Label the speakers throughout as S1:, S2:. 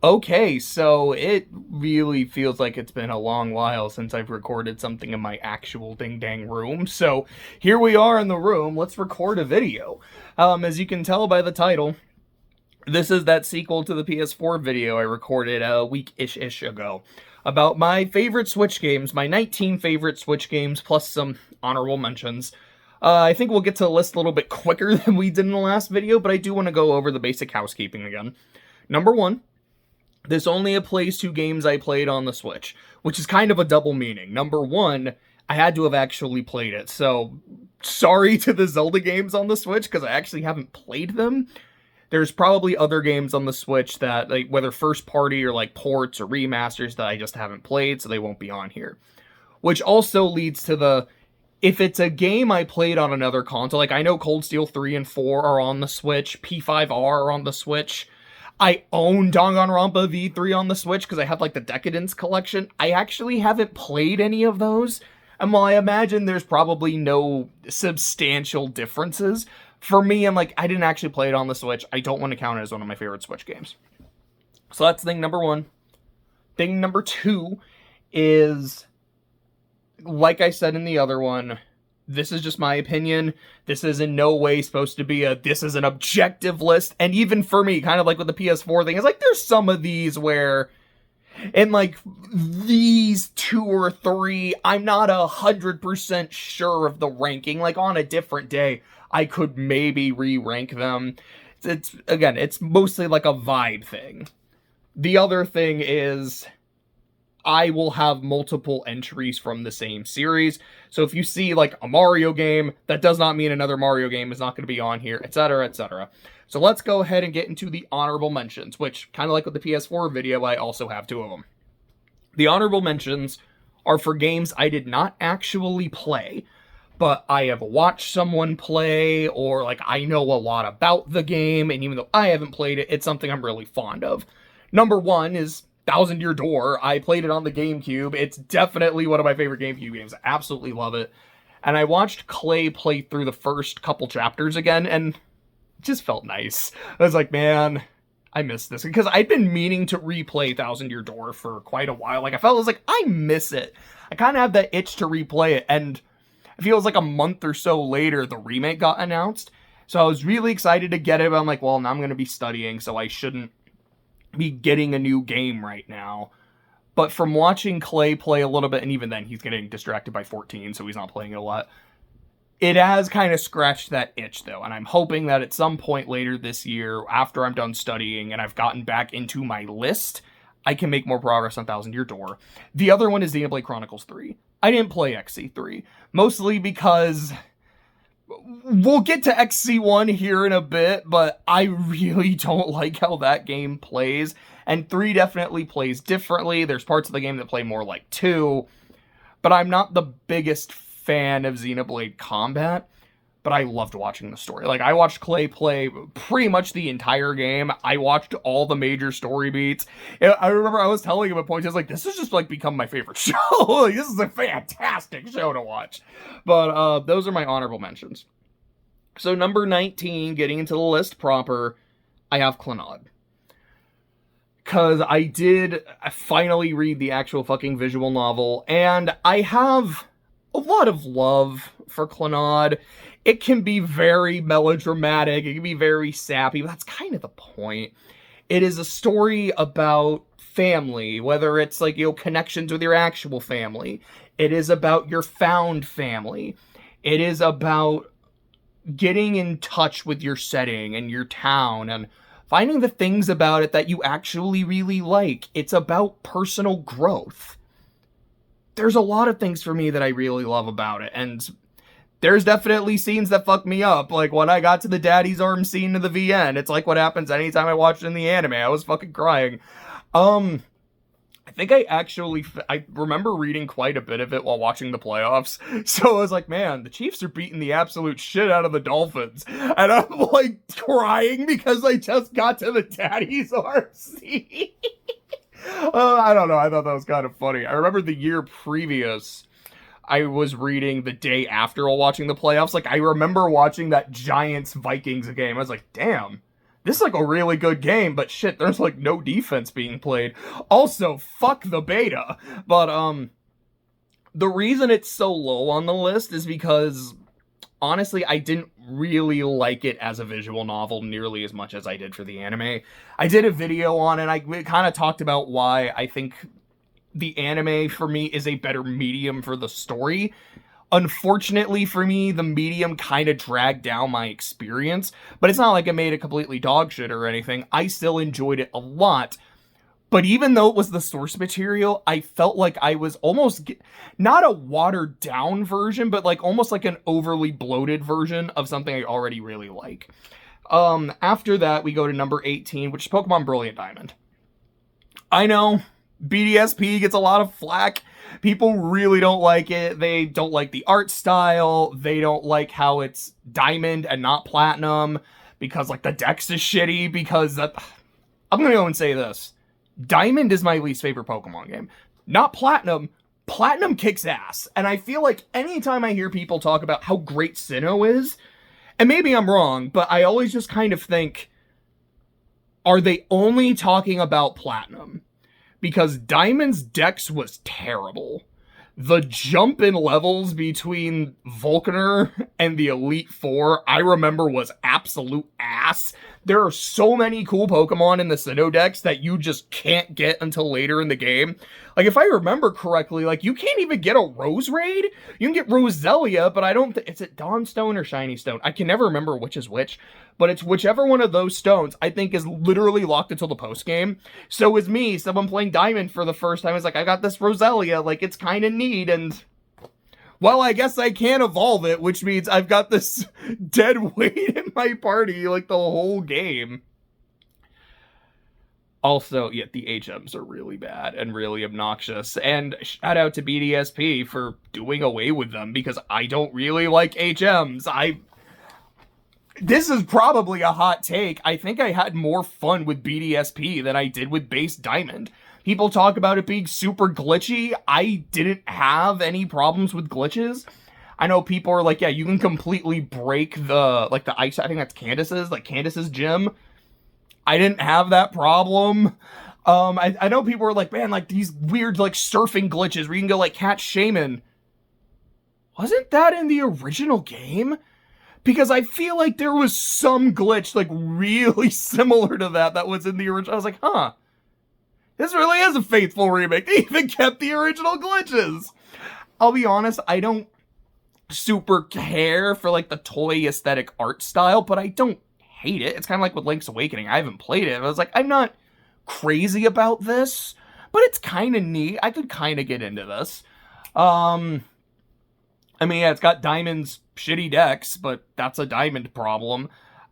S1: Okay, so it really feels like it's been a long while since I've recorded something in my actual ding-dang room. So here we are in the room. Let's record a video. As you can tell by the title, this is that sequel to the PS4 video I recorded a week-ish ago about my favorite Switch games, my 19 favorite Switch games, plus some honorable mentions. I think we'll get to the list a little bit quicker than we did in the last video, but I do want to go over the basic housekeeping again. Number one, this only applies to games I played on the Switch, which is kind of a double meaning. Number one, I had to have actually played it, so sorry to the Zelda games on the Switch, because I actually haven't played them. There's probably other games on the Switch that, like, whether first party or like ports or remasters that I just haven't played, so they won't be on here. Which also leads to the, if it's a game I played on another console, like I know Cold Steel 3 and 4 are on the Switch, P5R are on the Switch, I own Danganronpa V3 on the Switch because I have like the Decadence collection. I actually haven't played any of those. And while I imagine there's probably no substantial differences, for me, I'm like, I didn't actually play it on the Switch. I don't want to count it as one of my favorite Switch games. So that's thing number one. Thing number two is, like I said in the other one, this is just my opinion. This is in no way supposed to be this is an objective list. And even for me, kind of like with the PS4 thing, it's like there's some of these where, in like these two or three, I'm not 100% sure of the ranking. Like on a different day, I could maybe re-rank them. Again, it's mostly like a vibe thing. The other thing is, I will have multiple entries from the same series. So if you see like a Mario game, that does not mean another Mario game is not going to be on here, etc., etc. So let's go ahead and get into the honorable mentions, which, kind of like with the PS4 video, I also have two of them. The honorable mentions are for games I did not actually play, but I have watched someone play, or like I know a lot about the game, and even though I haven't played it, it's something I'm really fond of. Number one is Thousand Year Door. I played it on the GameCube. It's definitely one of my favorite GameCube games. I absolutely love it. And I watched Clay play through the first couple chapters again, and it just felt nice. I was like, man, I miss this. Because I'd been meaning to replay Thousand Year Door for quite a while. Like, I felt, I was like, I miss it. I kind of have that itch to replay it, and it feels like a month or so later, the remake got announced. So I was really excited to get it, but I'm like, well, now I'm going to be studying, so I shouldn't be getting a new game right now. But from watching Clay play a little bit, and even then he's getting distracted by 14, so he's not playing it a lot, it has kind of scratched that itch though, and I'm hoping that at some point later this year, after I'm done studying and I've gotten back into my list, I can make more progress on Thousand Year Door. The other one is Xenoblade Chronicles 3. I didn't play XC3, mostly because we'll get to XC1 here in a bit, but I really don't like how that game plays. And 3 definitely plays differently. There's parts of the game that play more like 2. But I'm not the biggest fan of Xenoblade Combat. But I loved watching the story. Like, I watched Clay play pretty much the entire game. I watched all the major story beats. I remember I was telling him at points, I was like, this has just, like, become my favorite show. Like, this is a fantastic show to watch. But those are my honorable mentions. So, number 19, getting into the list proper, I have Clannad. Because I finally read the actual fucking visual novel, and I have a lot of love for Clannad. It can be very melodramatic, it can be very sappy, but that's kind of the point. It is a story about family, whether it's like, you know, connections with your actual family. It is about your found family. It is about getting in touch with your setting and your town and finding the things about it that you actually really like. It's about personal growth. There's a lot of things for me that I really love about it, and there's definitely scenes that fuck me up. Like when I got to the daddy's arm scene of the VN, it's like what happens anytime I watch it in the anime. I was fucking crying. I think I remember reading quite a bit of it while watching the playoffs. So I was like, man, the Chiefs are beating the absolute shit out of the Dolphins. And I'm like crying because I just got to the daddy's RC. I don't know. I thought that was kind of funny. I remember the year previous, I was reading the day after while watching the playoffs. Like, I remember watching that Giants-Vikings game. I was like, damn, this is like a really good game, but shit, there's like no defense being played. Also, fuck the beta. But, the reason it's so low on the list is because, honestly, I didn't really like it as a visual novel nearly as much as I did for the anime. I did a video on it. I kind of talked about why I think the anime, for me, is a better medium for the story. Unfortunately for me, the medium kind of dragged down my experience, but it's not like it made it completely dog shit or anything. I still enjoyed it a lot. But even though it was the source material, I felt like I was almost, not a watered down version, but like almost like an overly bloated version of something I already really like. After that, we go to number 18, which is Pokemon Brilliant Diamond. I know, BDSP gets a lot of flack. People really don't like it. They don't like the art style. They don't like how it's Diamond and not Platinum, because like the dex is shitty, because I'm gonna go and say this. Diamond is my least favorite Pokemon game. Not Platinum. Platinum kicks ass. And I feel like anytime I hear people talk about how great Sinnoh is, and maybe I'm wrong, but I always just kind of think, are they only talking about Platinum? Because Diamond's dex was terrible. The jump in levels between Volcaner and the Elite Four, I remember, was absolute ass. There are so many cool Pokemon in the Sinnoh Dex that you just can't get until later in the game. Like, if I remember correctly, like, you can't even get a Rose Raid. You can get Roselia, but I don't think... Is it Dawnstone or Shiny Stone? I can never remember which is which. But it's whichever one of those stones, I think, is literally locked until the post-game. So is me, someone playing Diamond for the first time, is like, I got this Roselia, like, it's kind of neat, and... well, I guess I can't evolve it, which means I've got this dead weight in my party, like, the whole game. Also, yeah, the HMs are really bad and really obnoxious, and shout out to BDSP for doing away with them, because I don't really like HMs. This is probably a hot take. I think I had more fun with BDSP than I did with base Diamond. People talk about it being super glitchy. I didn't have any problems with glitches. I know people are like, yeah, you can completely break the ice, I think that's Candace's gym. I didn't have that problem. I know people are like, man, like these weird like surfing glitches where you can go like catch Shaman. Wasn't that in the original game? Because I feel like there was some glitch like really similar to that was in the original. I was like, huh. This really is a faithful remake. They even kept the original glitches. I'll be honest, I don't super care for like the toy aesthetic art style, but I don't hate it. It's kind of like with Link's Awakening. I haven't played it. I was like, I'm not crazy about this, but it's kind of neat. I could kind of get into this. I mean, yeah, it's got Diamond's shitty decks, but that's a Diamond problem.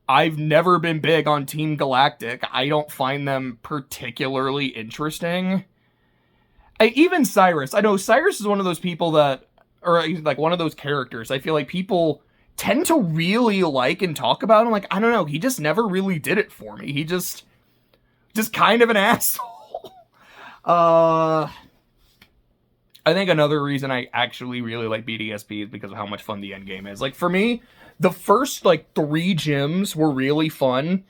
S1: I've never been big on Team Galactic. I don't find them particularly interesting. Even Cyrus. I know Cyrus is one of those people that, or like one of those characters, I feel like people tend to really like and talk about him. Like, I don't know, he just never really did it for me. He just kind of an asshole. I think another reason I actually really like BDSP is because of how much fun the end game is. Like, for me, the first, like, 3 gyms were really fun.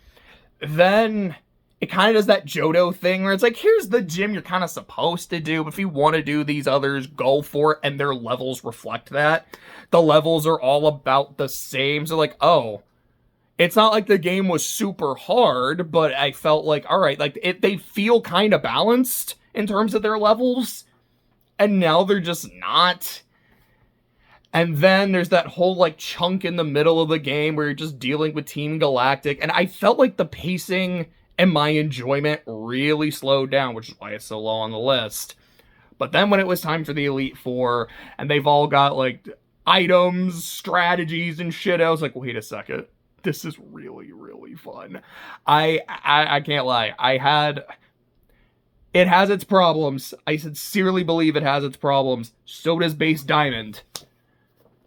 S1: Then it kind of does that Johto thing where it's like, here's the gym you're kind of supposed to do, but if you want to do these others, go for it, and their levels reflect that. The levels are all about the same, so like, oh, it's not like the game was super hard, but I felt like, alright, like, they feel kind of balanced in terms of their levels, and now they're just not. And then there's that whole, like, chunk in the middle of the game where you're just dealing with Team Galactic, and I felt like the pacing and my enjoyment really slowed down, which is why it's so low on the list. But then when it was time for the Elite Four, and they've all got, like, items, strategies, and shit, I was like, wait a second. This is really, really fun. I can't lie. It has its problems. I sincerely believe it has its problems. So does Base Diamond.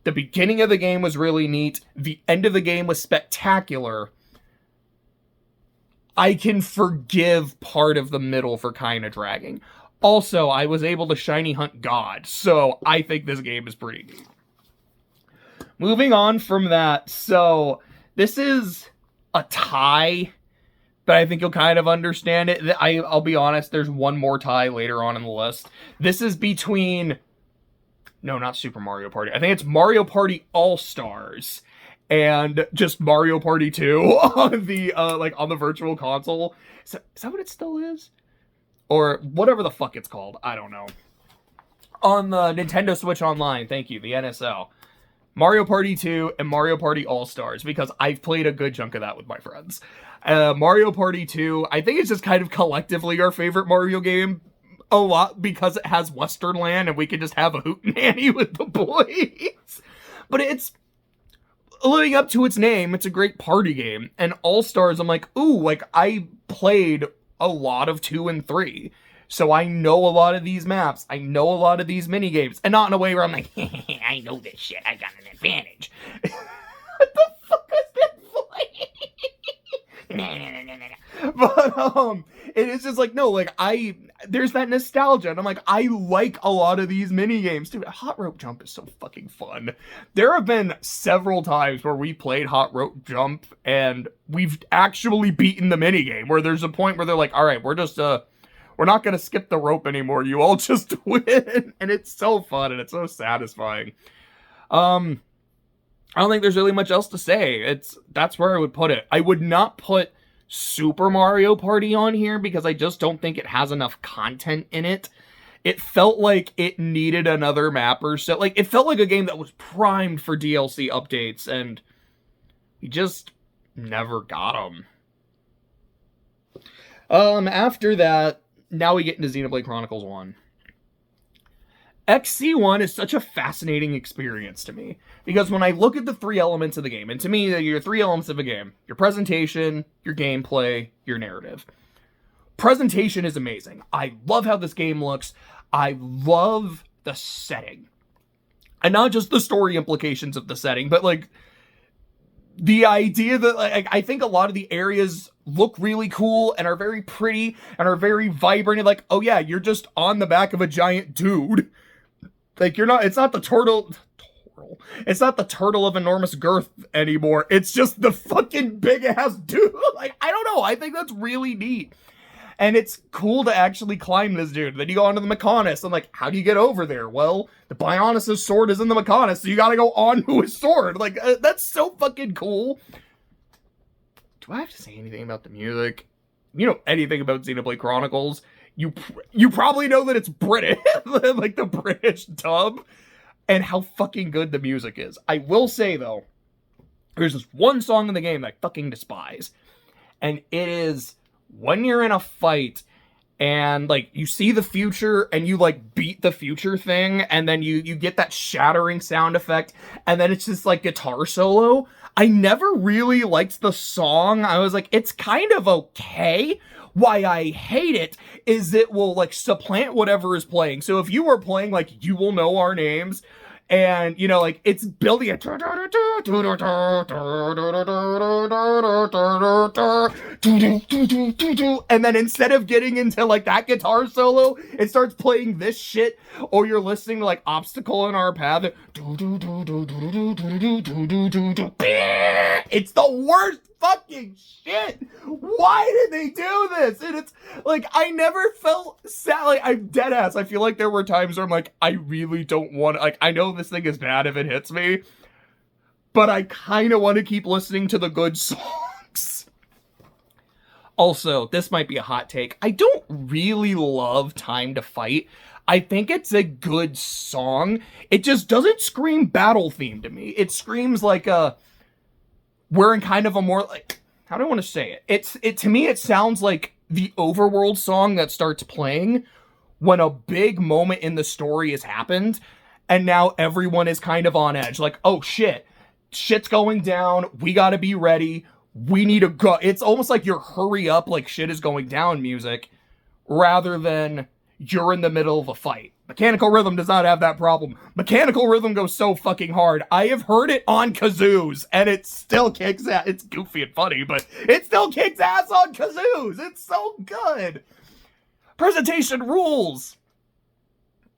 S1: The beginning of the game was really neat. The end of the game was spectacular. I can forgive part of the middle for kind of dragging. Also, I was able to shiny hunt God, so I think this game is pretty neat. Moving on from that, so this is a tie but I think you'll kind of understand it. I'll be honest, there's one more tie later on in the list. This is between... No, not Super Mario Party. I think it's Mario Party All-Stars and just Mario Party 2 on the on the virtual console. Is that what it still is? Or whatever the fuck it's called. I don't know. On the Nintendo Switch Online, thank you, the NSL. Mario Party 2 and Mario Party All-Stars, because I've played a good chunk of that with my friends. Mario Party 2, I think it's just kind of collectively our favorite Mario game. A lot because it has Western Land and we can just have a hootenanny with the boys. But it's living up to its name. It's a great party game. And All-Stars, I'm like, ooh, like I played a lot of 2 and 3. So I know a lot of these maps. I know a lot of these mini games. And not in a way where I'm like, I know this shit. I got an advantage. What the fuck is that voice? But it is just like, no, like there's that nostalgia, and I'm like, I like a lot of these mini games, dude. Hot Rope Jump is so fucking fun. There have been several times where we played Hot Rope Jump and we've actually beaten the mini game, where there's a point where they're like, all right, we're not gonna skip the rope anymore, you all just win. And it's so fun and it's so satisfying. I don't think there's really much else to say. That's where I would put it. I would not put Super Mario Party on here because I just don't think it has enough content in it. It felt like it needed another map or so. Like, it felt like a game that was primed for DLC updates, and we just never got them. After that, now we get into Xenoblade Chronicles 1. XC1 is such a fascinating experience to me, because when I look at the 3 elements of the game, and to me, your 3 elements of a game: your presentation, your gameplay, your narrative. Presentation is amazing. I love how this game looks. I love the setting. And not just the story implications of the setting, but like the idea that I think a lot of the areas look really cool and are very pretty and are very vibrant, and like, oh yeah, you're just on the back of a giant dude. Like, it's not the turtle. It's not the turtle of enormous girth anymore. It's just the fucking big ass dude. Like, I don't know. I think that's really neat. And it's cool to actually climb this dude. Then you go onto the Mechonis. I'm like, how do you get over there? Well, the Bionis' sword is in the Mechonis, so you gotta go onto his sword. Like, that's so fucking cool. Do I have to say anything about the music? You know anything about Xenoblade Chronicles, you probably know that it's British, like the British dub, and how fucking good the music is. I will say, though, there's this one song in the game that I fucking despise, and it is when you're in a fight and like you see the future and you like beat the future thing, and then you get that shattering sound effect, and then it's just like guitar solo. I never really liked the song. I was like, it's kind of okay. Why I hate it is it will like supplant whatever is playing. So if you were playing like You Will Know Our Names, and you know, like it's building it, and then instead of getting into like that guitar solo, it starts playing this shit, or you're listening to like Obstacle in Our Path. It's the worst fucking shit. Why did they do this? And it's like, I never felt sad. Like, I'm dead ass. I feel like there were times where I'm like, I really don't want, like, I know this thing is bad if it hits me, but I kind of want to keep listening to the good songs. Also, this might be a hot take. I don't really love Time to Fight. I think it's a good song. It just doesn't scream battle theme to me. It screams like we're in kind of a more, like, how do I want to say it? It to me, it sounds like the overworld song that starts playing when a big moment in the story has happened, and now everyone is kind of on edge. Like, oh shit, shit's going down. We gotta be ready. We need to go. It's almost like your hurry up, like shit is going down music, rather than you're in the middle of a fight. Mechanical Rhythm does not have that problem. Mechanical Rhythm goes so fucking hard. I have heard it on kazoos, and it still kicks ass. It's goofy and funny, but it still kicks ass on kazoos. It's so good. Presentation rules.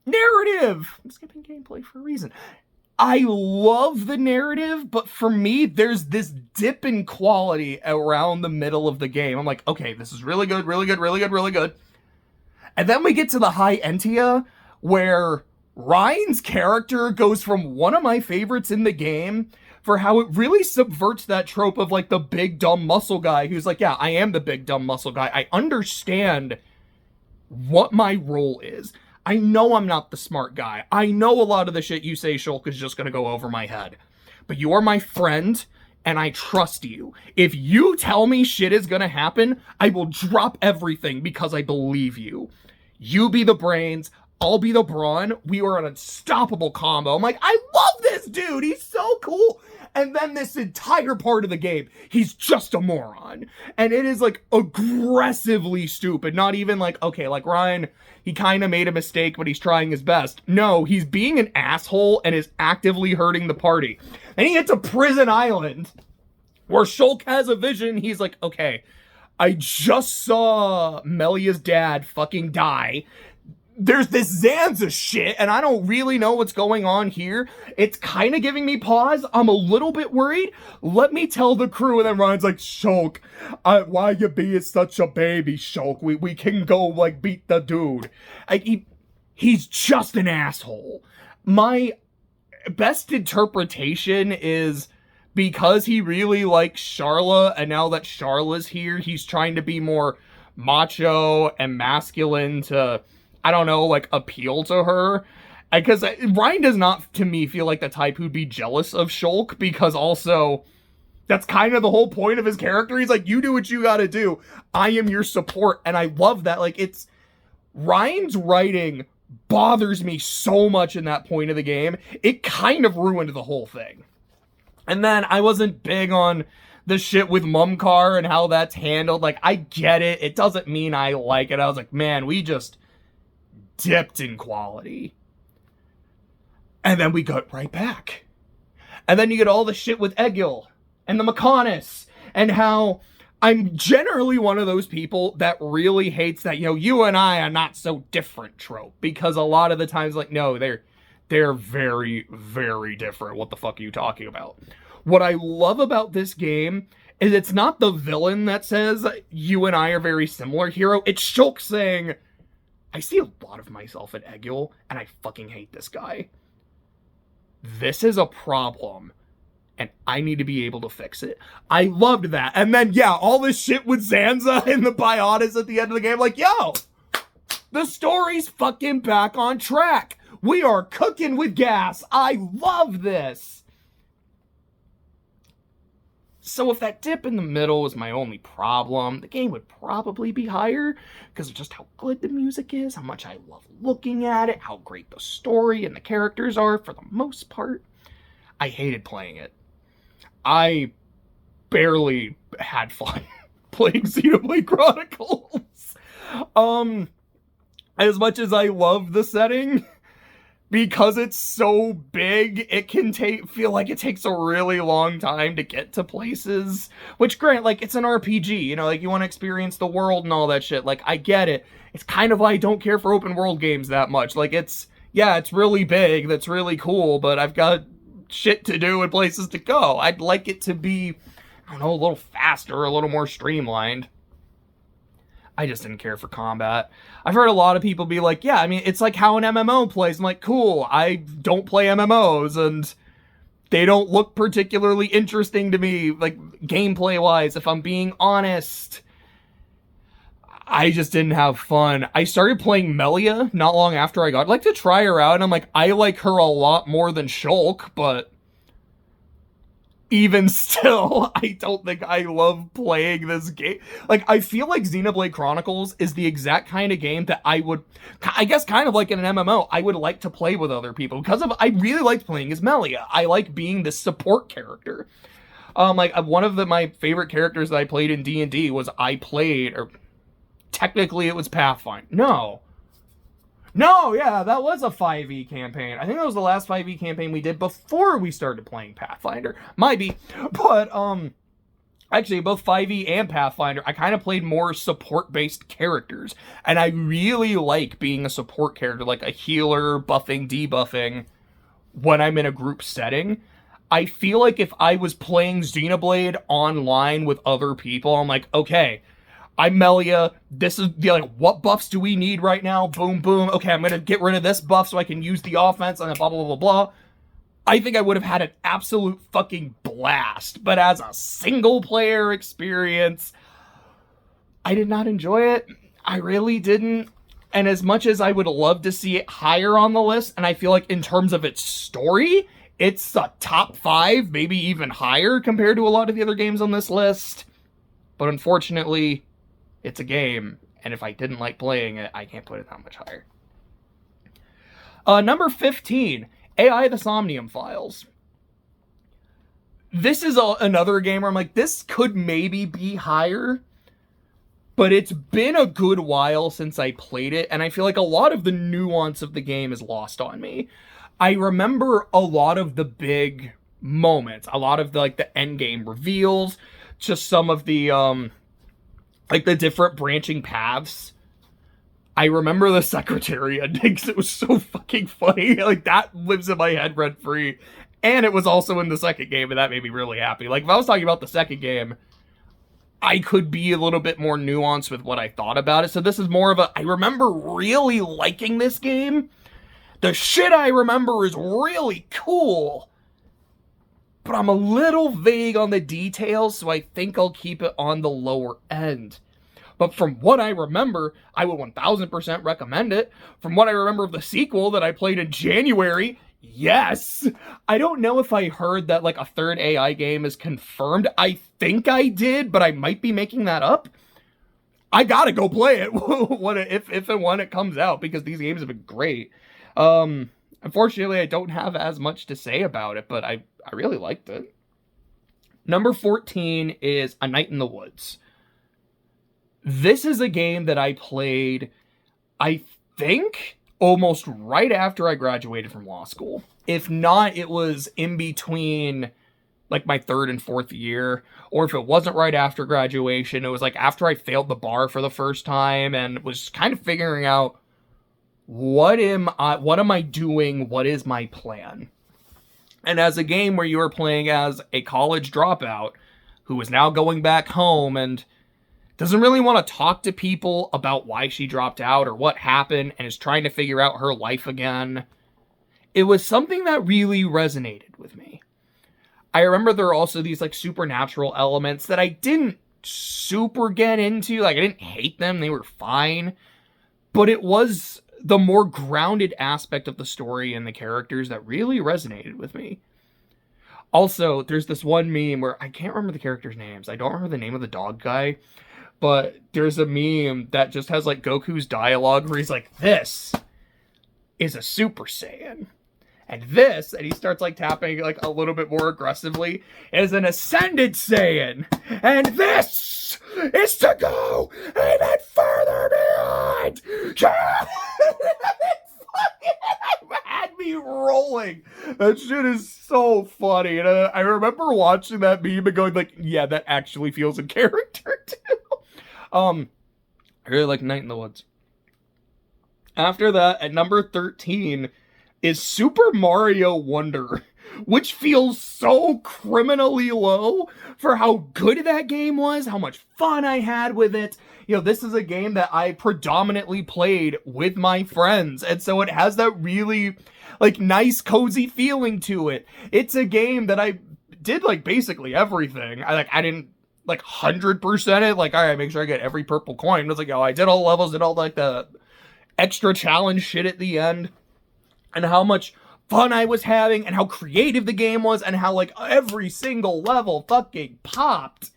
S1: Narrative. I'm skipping gameplay for a reason. I love the narrative, but for me, there's this dip in quality around the middle of the game. I'm like, okay, this is really good, really good, really good, really good. And then we get to the High Entia, where Ryan's character goes from one of my favorites in the game for how it really subverts that trope of like the big dumb muscle guy who's like, yeah, I am the big dumb muscle guy. I understand what my role is. I know I'm not the smart guy. I know a lot of the shit you say, Shulk, is just gonna go over my head. But you are my friend, and I trust you. If you tell me shit is gonna happen, I will drop everything because I believe you. You be the brains, I'll be the brawn. We are an unstoppable combo. I'm like, I love this dude. He's so cool. And then this entire part of the game, he's just a moron. And it is like aggressively stupid. Not even like, okay, like Ryan, he kind of made a mistake, but he's trying his best. No, he's being an asshole and is actively hurting the party. And he hits a prison island where Shulk has a vision. He's like, okay, I just saw Melia's dad fucking die. There's this Zanza shit, and I don't really know what's going on here. It's kind of giving me pause. I'm a little bit worried. Let me tell the crew. And then Ryan's like, Shulk, why you being such a baby, Shulk? We can go, like, beat the dude. He's just an asshole. My best interpretation is because he really likes Sharla, and now that Sharla's here, he's trying to be more macho and masculine to, I don't know, like, appeal to her. Because Ryan does not, to me, feel like the type who'd be jealous of Shulk, because also, that's kind of the whole point of his character. He's like, you do what you gotta do. I am your support. And I love that. Like, it's, Ryan's writing bothers me so much in that point of the game. It kind of ruined the whole thing. And then I wasn't big on the shit with Mumkar and how that's handled. Like, I get it. It doesn't mean I like it. I was like, man, we just dipped in quality. And then we got right back. And then you get all the shit with Egil and the Mechonis and how I'm generally one of those people that really hates that, you know, you and I are not so different trope, because a lot of the times, like, no, they're very, very different. What the fuck are you talking about? What I love about this game is it's not the villain that says you and I are very similar, hero. It's Shulk saying, I see a lot of myself in Egil, and I fucking hate this guy. This is a problem, and I need to be able to fix it. I loved that. And then, yeah, all this shit with Zanza and the Biotis at the end of the game, like, yo, the story's fucking back on track. We are cooking with gas. I love this. So if that dip in the middle was my only problem, the game would probably be higher because of just how good the music is, how much I love looking at it, how great the story and the characters are for the most part. I hated playing it. I barely had fun playing Xenoblade Chronicles. As much as I love the setting, because it's so big, it can feel like it takes a really long time to get to places. Which, grant, like, it's an RPG, you know, like, you want to experience the world and all that shit. Like, I get it. It's kind of why I don't care for open world games that much. Like, it's really big, that's really cool, but I've got shit to do and places to go. I'd like it to be, I don't know, a little faster, a little more streamlined. I just didn't care for combat. I've heard a lot of people be like, yeah, I mean, it's like how an MMO plays. I'm like, cool, I don't play MMOs, and they don't look particularly interesting to me, like, gameplay-wise, if I'm being honest. I just didn't have fun. I started playing Melia not long after I got, like, to try her out, and I'm like, I like her a lot more than Shulk, but even still, I don't think I love playing this game. Like, I feel like Xenoblade Chronicles is the exact kind of game that I would, I guess kind of like in an MMO, I would like to play with other people. Because I really liked playing as Melia. I like being the support character. Like, one of my favorite characters that I played in D&D was or technically it was Pathfinder. No, yeah, that was a 5e campaign. I think that was the last 5e campaign we did before we started playing Pathfinder. Might be. But, actually, both 5e and Pathfinder, I kind of played more support-based characters. And I really like being a support character, like a healer, buffing, debuffing, when I'm in a group setting. I feel like if I was playing Xenoblade online with other people, I'm like, okay, I'm Melia. This is like, what buffs do we need right now? Boom, boom. Okay, I'm gonna get rid of this buff so I can use the offense and blah, blah, blah, blah. I think I would have had an absolute fucking blast. But as a single player experience, I did not enjoy it. I really didn't. And as much as I would love to see it higher on the list, and I feel like in terms of its story, it's a top 5, maybe even higher compared to a lot of the other games on this list. But unfortunately, it's a game, and if I didn't like playing it, I can't put it that much higher. Number 15, AI the Somnium Files. This is another game where I'm like, this could maybe be higher, but it's been a good while since I played it, and I feel like a lot of the nuance of the game is lost on me. I remember a lot of the big moments, a lot of the, like, the end game reveals, just some of the, like, the different branching paths. I remember the secretary endings. It was so fucking funny. Like, that lives in my head rent free. And it was also in the second game, and that made me really happy. Like, if I was talking about the second game, I could be a little bit more nuanced with what I thought about it. So this is more of a, I remember really liking this game. The shit I remember is really cool. But I'm a little vague on the details, so I think I'll keep it on the lower end. But from what I remember, I would 1000% recommend it. From what I remember of the sequel that I played in January, yes. I don't know if I heard that like a third AI game is confirmed. I think I did, but I might be making that up. I gotta go play it if and when it comes out, because these games have been great. Unfortunately, I don't have as much to say about it, but I really liked it. Number 14 is A Night in the Woods. This is a game that I played, I think, almost right after I graduated from law school. If not, it was in between like my 3rd and 4th year, or if it wasn't right after graduation, it was like after I failed the bar for the first time and was kind of figuring out what am I doing? What is my plan? And as a game where you are playing as a college dropout who is now going back home and doesn't really want to talk to people about why she dropped out or what happened and is trying to figure out her life again, it was something that really resonated with me. I remember there are also these like supernatural elements that I didn't super get into. Like, I didn't hate them. They were fine. But it was the more grounded aspect of the story and the characters that really resonated with me. Also, there's this one meme where I can't remember the characters' names. I don't remember the name of the dog guy. But there's a meme that just has like Goku's dialogue where he's like, this is a Super Saiyan. And this, and he starts like tapping like a little bit more aggressively, is an Ascended Saiyan. And this is to go even further beyond. It had me rolling. That shit is so funny. And I remember watching that meme and going like, yeah, that actually feels in character too. I really like Night in the Woods. After that, at number 13 is Super Mario Wonder, which feels so criminally low for how good that game was, how much fun I had with it. You know, this is a game that I predominantly played with my friends, and so it has that really, like, nice, cozy feeling to it. It's a game that I did, like, basically everything. I didn't, like, 100% it, like, all right, make sure I get every purple coin. It was like, oh, I did all the levels, did all, like, the extra challenge shit at the end, and how much fun I was having, and how creative the game was, and how, like, every single level fucking popped.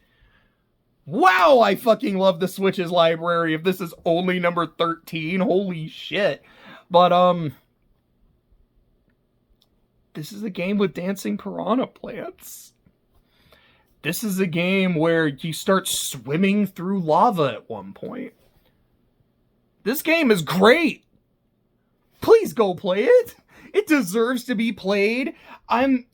S1: Wow, I fucking love the Switch's library if this is only number 13. Holy shit. But, this is a game with dancing piranha plants. This is a game where you start swimming through lava at one point. This game is great. Please go play it. It deserves to be played. I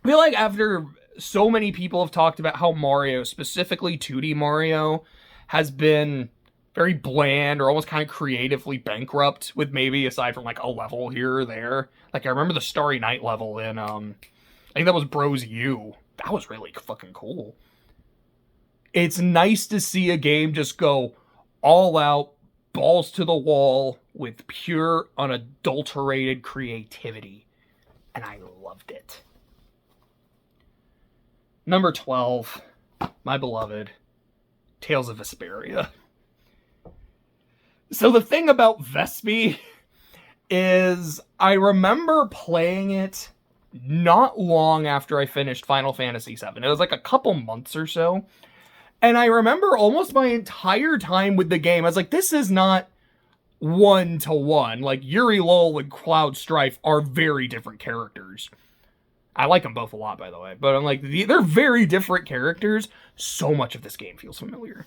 S1: feel like after so many people have talked about how Mario, specifically 2D Mario, has been very bland or almost kind of creatively bankrupt, with maybe aside from like a level here or there. Like I remember the Starry Night level in I think that was Bros U. That was really fucking cool. It's nice to see a game just go all out, balls to the wall, with pure, unadulterated creativity. And I loved it. Number 12, my beloved, Tales of Vesperia. So the thing about Vespi is I remember playing it not long after I finished Final Fantasy VII. It was like a couple months or so. And I remember almost my entire time with the game, I was like, this is not one-to-one. Like, Yuri Lowell and Cloud Strife are very different characters. I like them both a lot, by the way. But I'm like, they're very different characters. So much of this game feels familiar.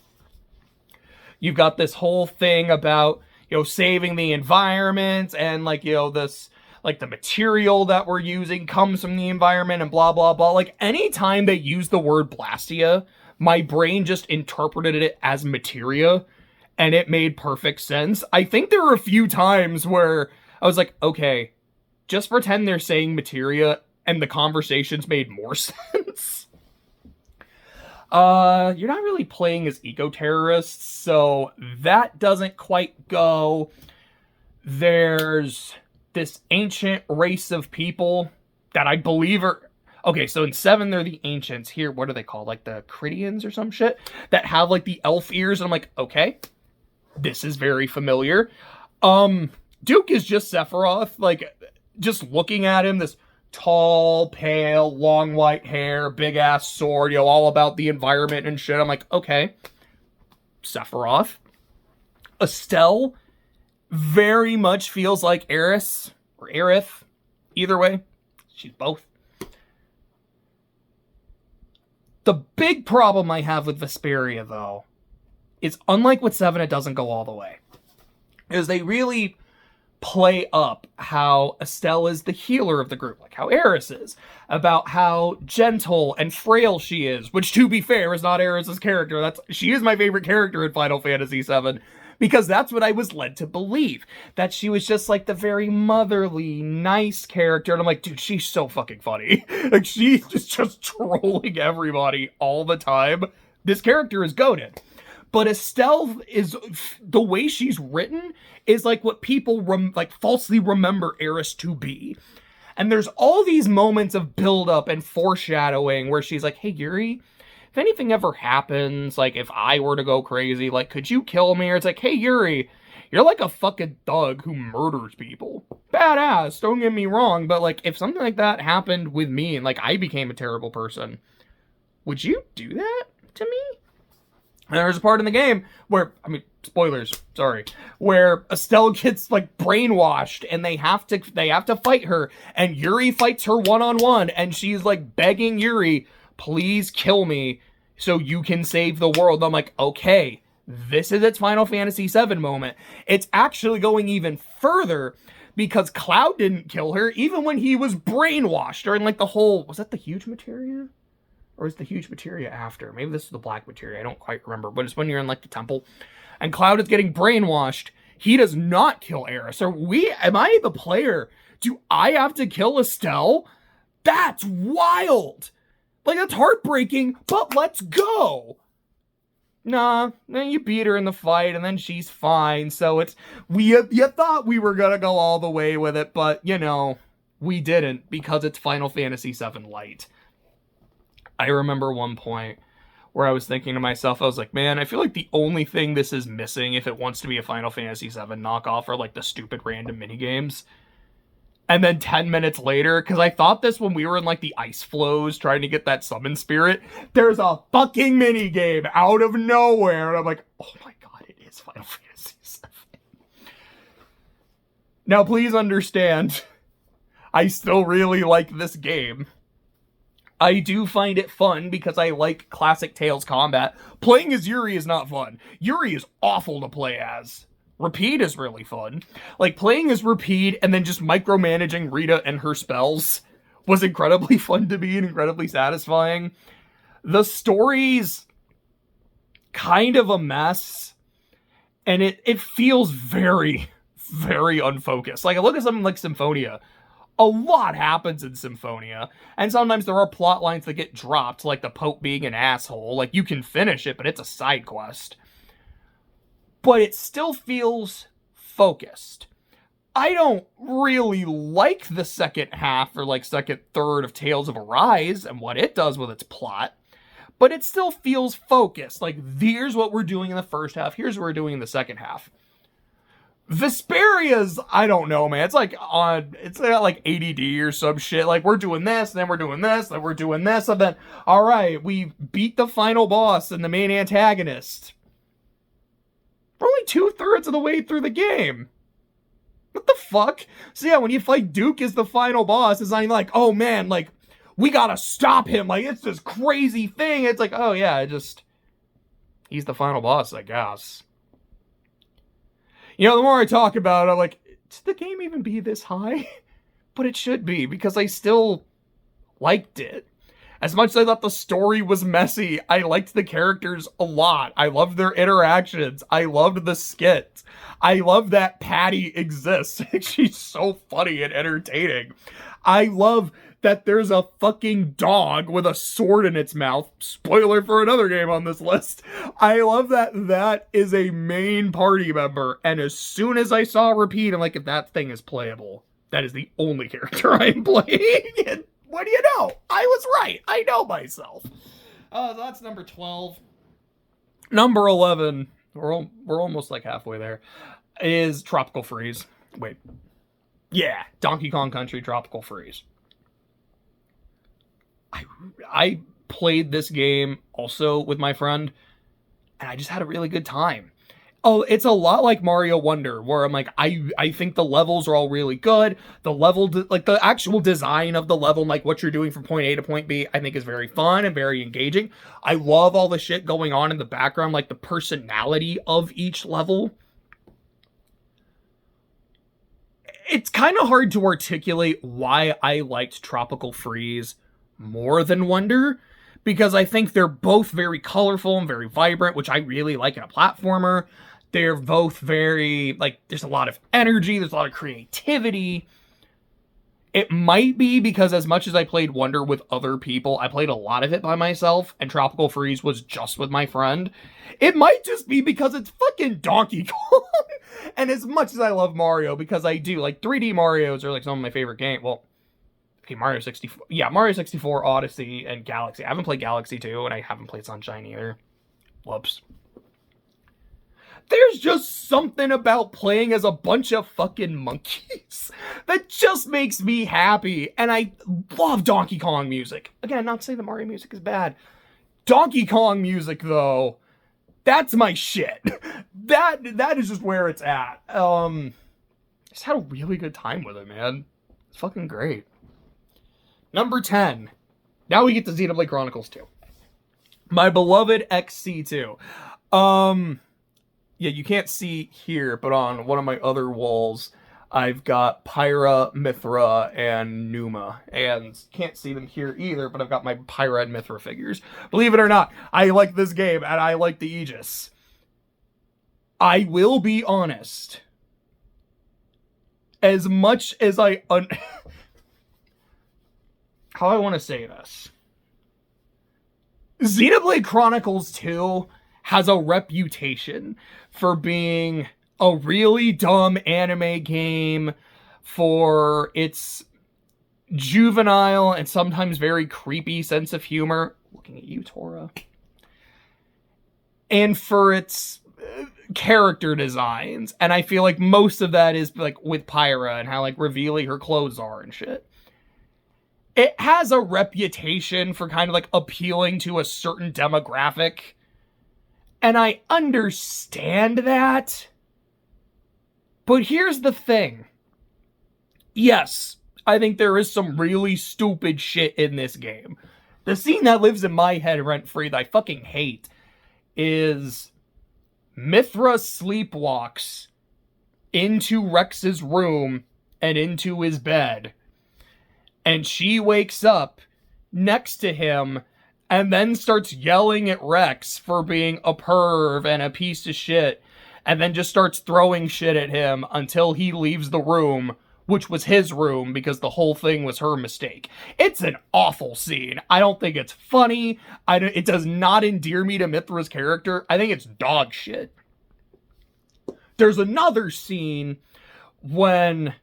S1: You've got this whole thing about, saving the environment and, like, this, like, the material that we're using comes from the environment and blah, blah, blah. Like, anytime they use the word Blastia, my brain just interpreted it as materia, and it made perfect sense. I think there were a few times where I was like, okay, just pretend they're saying materia, and the conversations made more sense. You're not really playing as eco-terrorists, so that doesn't quite go. There's this ancient race of people that I believe are... Okay, so in 7, they're the Ancients. Here, what are they called? Like the Cridians or some shit? That have, like, the elf ears. And I'm like, okay, this is very familiar. Duke is just Sephiroth. Like, just looking at him, this tall, pale, long white hair, big-ass sword, all about the environment and shit. I'm like, okay, Sephiroth. Estelle very much feels like Aerith, or Aerith. Either way, she's both. The big problem I have with Vesperia, though, is unlike with 7, it doesn't go all the way. Is they really play up how Estelle is the healer of the group, like how Aerith is, about how gentle and frail she is, which, to be fair, is not Aerith's character. She is my favorite character in Final Fantasy VII, because that's what I was led to believe, that she was just like the very motherly, nice character. And I'm like, dude, she's so fucking funny. Like, she's just trolling everybody all the time. This character is goated. But Estelle is, the way she's written is like what people falsely remember Aerith to be. And there's all these moments of build-up and foreshadowing where she's like, hey, Yuri, if anything ever happens, like, if I were to go crazy, like, could you kill me? Or it's like, hey, Yuri, you're like a fucking thug who murders people. Badass, don't get me wrong, but, like, if something like that happened with me and, like, I became a terrible person, would you do that to me? And there's a part in the game where, spoilers, sorry, where Estelle gets, like, brainwashed and they have to fight her, and Yuri fights her one-on-one, and she's, like, begging Yuri, please kill me so you can save the world. I'm like, okay, this is its Final Fantasy VII moment. It's actually going even further because Cloud didn't kill her even when he was brainwashed during, like, the whole... Was that the huge materia? Or is the huge materia after? Maybe this is the black materia. I don't quite remember. But it's when you're in, like, the temple. And Cloud is getting brainwashed. He does not kill Aerith. So am I the player? Do I have to kill Estelle? That's wild! Like, that's heartbreaking, but let's go! Nah, then you beat her in the fight, and then she's fine, so it's... You thought we were gonna go all the way with it, but, we didn't, because it's Final Fantasy VII Lite. I remember one point where I was thinking to myself, I was like, man, I feel like the only thing this is missing if it wants to be a Final Fantasy VII knockoff are, like, the stupid random minigames. And then 10 minutes later, because I thought this when we were in, like, the ice flows trying to get that summon spirit, there's a fucking minigame out of nowhere. And I'm like, oh my god, it is Final Fantasy VII. Now, please understand, I still really like this game. I do find it fun because I like classic Tales combat. Playing as Yuri is not fun. Yuri is awful to play as. Repeat is really fun. Like, playing as Repeat and then just micromanaging Rita and her spells was incredibly fun to me and incredibly satisfying. The story's kind of a mess. And it feels very, very unfocused. Like, I look at something like Symphonia. A lot happens in Symphonia, and sometimes there are plot lines that get dropped, like the Pope being an asshole. Like, you can finish it, but it's a side quest. But it still feels focused. I don't really like the second half, or like second third of Tales of Arise and what it does with its plot, but it still feels focused. Like, here's what we're doing in the first half, here's what we're doing in the second half. Vesperia's, I don't know, man. It's like it's got like ADD or some shit. Like, we're doing this, then we're doing this, then we're doing this, and then, all right, we beat the final boss and the main antagonist. We're only 2/3 of the way through the game. What the fuck? So yeah, when you fight Duke as the final boss, it's not even like, oh man, like, we gotta stop him. Like, it's this crazy thing. It's like, oh yeah, he's the final boss, I guess. You know, the more I talk about it, I'm like, should the game even be this high? But it should be, because I still liked it. As much as I thought the story was messy, I liked the characters a lot. I loved their interactions. I loved the skit. I love that Patty exists. She's so funny and entertaining. I love that there's a fucking dog with a sword in its mouth. Spoiler for another game on this list. I love that is a main party member. And as soon as I saw Repeat, I'm like, if that thing is playable, that is the only character I'm playing. And what do you know? I was right. I know myself. So that's number 12. Number 11, we're almost like halfway there, is Tropical Freeze. Wait. Yeah, Donkey Kong Country Tropical Freeze. I played this game also with my friend, and I just had a really good time. Oh, it's a lot like Mario Wonder, where I'm like, I think the levels are all really good. The level, like the actual design of the level, like what you're doing from point A to point B, I think is very fun and very engaging. I love all the shit going on in the background, like the personality of each level. It's kind of hard to articulate why I liked Tropical Freeze more than Wonder, because I think they're both very colorful and very vibrant, which I really like in a platformer. They're both very, like, there's a lot of energy, there's a lot of creativity. It might be because as much as I played Wonder with other people, I played a lot of it by myself, and Tropical Freeze was just with my friend. It might just be because it's fucking Donkey Kong. And as much as I love Mario, because I do, like, 3D Marios are like some of my favorite games. Well, okay, Mario 64. Yeah, Mario 64, Odyssey, and Galaxy. I haven't played Galaxy 2, and I haven't played Sunshine either. Whoops. There's just something about playing as a bunch of fucking monkeys that just makes me happy. And I love Donkey Kong music. Again, not to say the Mario music is bad. Donkey Kong music, though, that's my shit. That is just where it's at. Just had a really good time with it, man. It's fucking great. Number 10. Now we get to Xenoblade Chronicles 2. My beloved XC2. Yeah, you can't see here, but on one of my other walls, I've got Pyra, Mithra, and Numa. And can't see them here either, but I've got my Pyra and Mithra figures. Believe it or not, I like this game, and I like the Aegis. I will be honest. As much as I... How I want to say this. Xenoblade Chronicles 2 has a reputation for being a really dumb anime game, for its juvenile and sometimes very creepy sense of humor. Looking at you, Tora. And for its character designs. And I feel like most of that is like with Pyra and how like revealing her clothes are and shit. It has a reputation for kind of like appealing to a certain demographic. And I understand that. But here's the thing. Yes, I think there is some really stupid shit in this game. The scene that lives in my head rent-free that I fucking hate is Mithra sleepwalks into Rex's room and into his bed. And she wakes up next to him and then starts yelling at Rex for being a perv and a piece of shit. and then just starts throwing shit at him until he leaves the room, which was his room because the whole thing was her mistake. It's an awful scene. I don't think it's funny. It does not endear me to Mithra's character. I think it's dog shit. There's another scene when,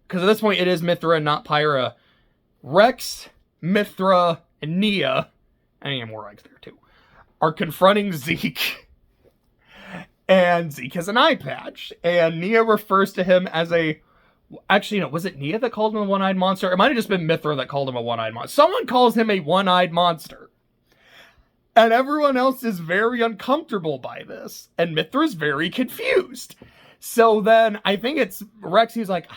S1: because at this point it is Mithra and not Pyra, Rex, Mithra, and Nia, and more Rex there too, are confronting Zeke. And Zeke has an eye patch, and Nia refers to him as a... Actually, no, was it Nia that called him a one-eyed monster? It might have just been Mithra that called him a one-eyed monster. Someone calls him a one-eyed monster. And everyone else is very uncomfortable by this. And Mithra's very confused. So then, I think it's Rex, he's like,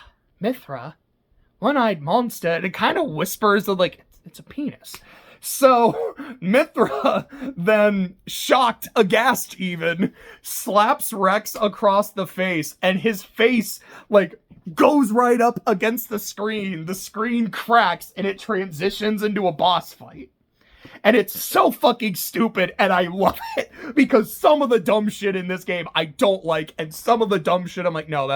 S1: Mithra? One-eyed monster? And it kind of whispers of like, it's a penis. So Mithra then, shocked, aghast even, slaps Rex across the face, and his face, like, goes right up against the screen. The screen cracks, and it transitions into a boss fight. And it's so fucking stupid, and I love it, because some of the dumb shit in this game I don't like, and some of the dumb shit I'm like, no,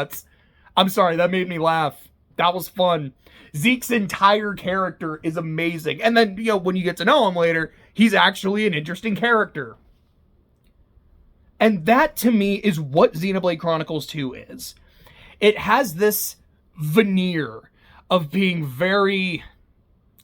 S1: I'm sorry, that made me laugh. That was fun. Zeke's entire character is amazing. And then, when you get to know him later, he's actually an interesting character. And that, to me, is what Xenoblade Chronicles 2 is. It has this veneer of being very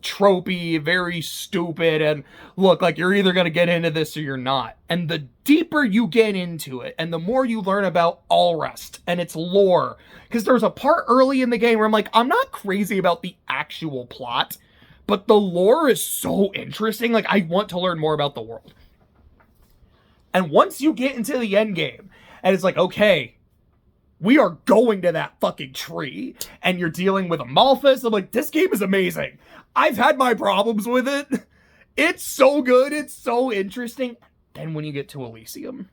S1: tropey, very stupid, and look, like, you're either going to get into this or you're not. And the deeper you get into it, and the more you learn about Allrest and its lore, because there's a part early in the game where I'm like, I'm not crazy about the actual plot, but the lore is so interesting. Like, I want to learn more about the world. And once you get into the end game, and it's like, okay, we are going to that fucking tree, and you're dealing with Amalthus, I'm like, this game is amazing. I've had my problems with it. It's so good. It's so interesting. Then when you get to Elysium,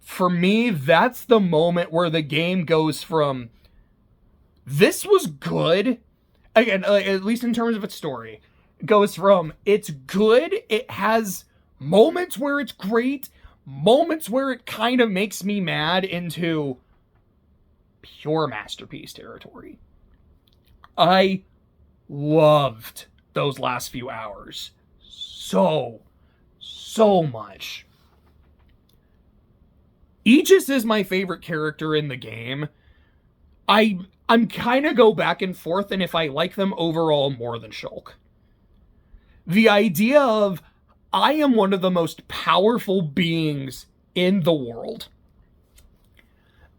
S1: for me, that's the moment where the game goes from, this was good, again, at least in terms of its story, it goes from, it's good, it has moments where it's great, moments where it kind of makes me mad, into pure masterpiece territory. I loved those last few hours so much. Aegis is my favorite character in the game. I'm kind of go back and forth, and if I like them overall more than Shulk. The idea of, I am one of the most powerful beings in the world.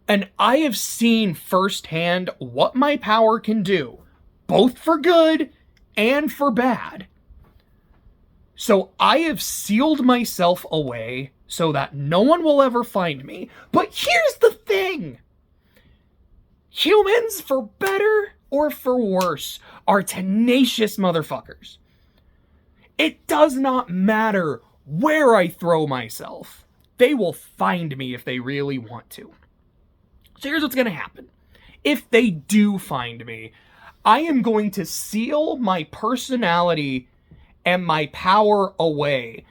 S1: And I have seen firsthand what my power can do, both for good and for bad. So I have sealed myself away so that no one will ever find me. But here's the thing. Humans, for better or for worse, are tenacious motherfuckers. It does not matter where I throw myself. They will find me if they really want to. So here's what's going to happen. If they do find me, I am going to seal my personality and my power away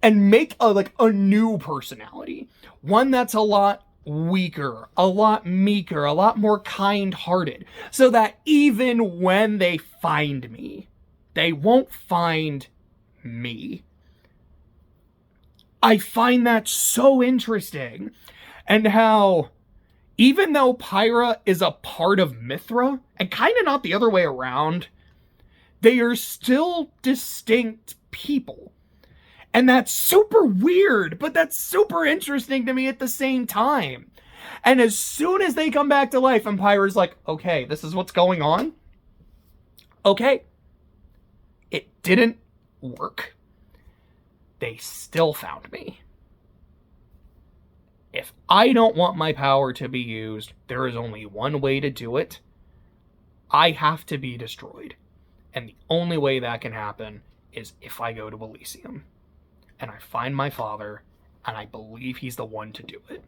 S1: and make a new personality. One that's a lot weaker, a lot meeker, a lot more kind-hearted, so that even when they find me, they won't find me. I find that so interesting. And how, even though Pyra is a part of Mithra, and kind of not the other way around, they are still distinct people. And that's super weird, but that's super interesting to me at the same time. And as soon as they come back to life and Pyra's like, okay, this is what's going on. Okay. It didn't work. They still found me. If I don't want my power to be used, there is only one way to do it. I have to be destroyed. And the only way that can happen is if I go to Elysium. And I find my father, and I believe he's the one to do it.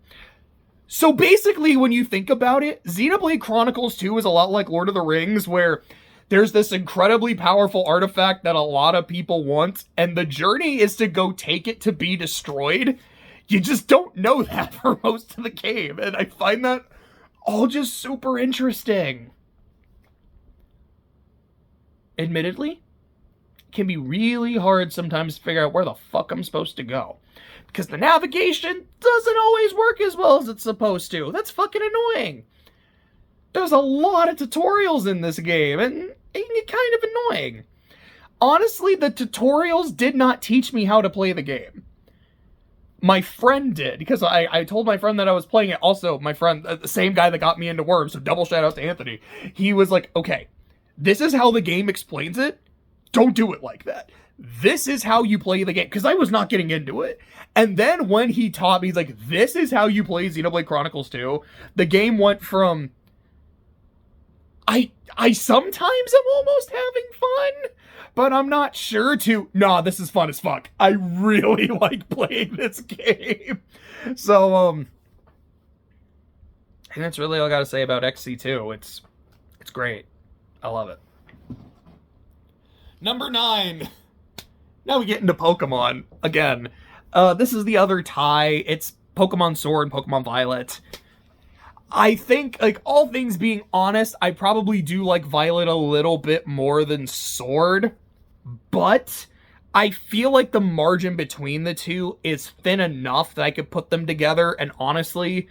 S1: So basically, when you think about it, Xenoblade Chronicles 2 is a lot like Lord of the Rings, where there's this incredibly powerful artifact that a lot of people want, and the journey is to go take it to be destroyed. You just don't know that for most of the game, and I find that all just super interesting. Admittedly, it can be really hard sometimes to figure out where the fuck I'm supposed to go, because the navigation doesn't always work as well as it's supposed to. That's fucking annoying. There's a lot of tutorials in this game, and it can get kind of annoying. Honestly, the tutorials did not teach me how to play the game. My friend did, because I told my friend that I was playing it. Also, my friend, the same guy that got me into Worms, so double shout out to Anthony. He was like, okay, this is how the game explains it. Don't do it like that. This is how you play the game. Because I was not getting into it. And then when he taught me, he's like, this is how you play Xenoblade Chronicles 2. The game went from, I sometimes am almost having fun, but I'm not sure to, nah, this is fun as fuck. I really like playing this game. So, and that's really all I gotta say about XC2. It's great. I love it. Number 9. Now we get into Pokemon again. This is the other tie. It's Pokemon Sword and Pokemon Violet. I think, like, all things being honest, I probably do like Violet a little bit more than Sword, but I feel like the margin between the two is thin enough that I could put them together, and honestly,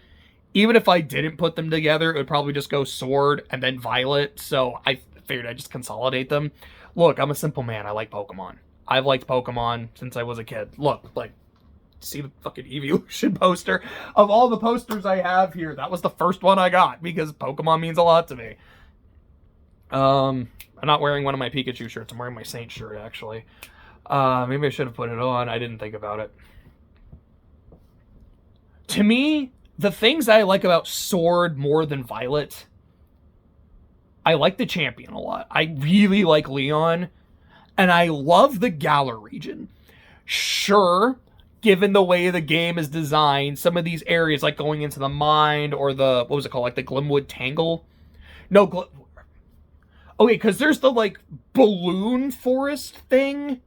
S1: even if I didn't put them together, it would probably just go Sword and then Violet, so I figured I'd just consolidate them. Look, I'm a simple man. I like Pokemon. I've liked Pokemon since I was a kid. Look, like, see the fucking Evolution poster? Of all the posters I have here, that was the first one I got, because Pokemon means a lot to me. I'm not wearing one of my Pikachu shirts. I'm wearing my Saint shirt, actually. Maybe I should have put it on. I didn't think about it. To me, the things I like about Sword more than Violet, I like the champion a lot. I really like Leon, and I love the Galar region. Sure, given the way the game is designed, some of these areas, like going into the mine or the, what was it called, like the Glimwood Tangle? No, okay, because there's the, like, balloon forest thing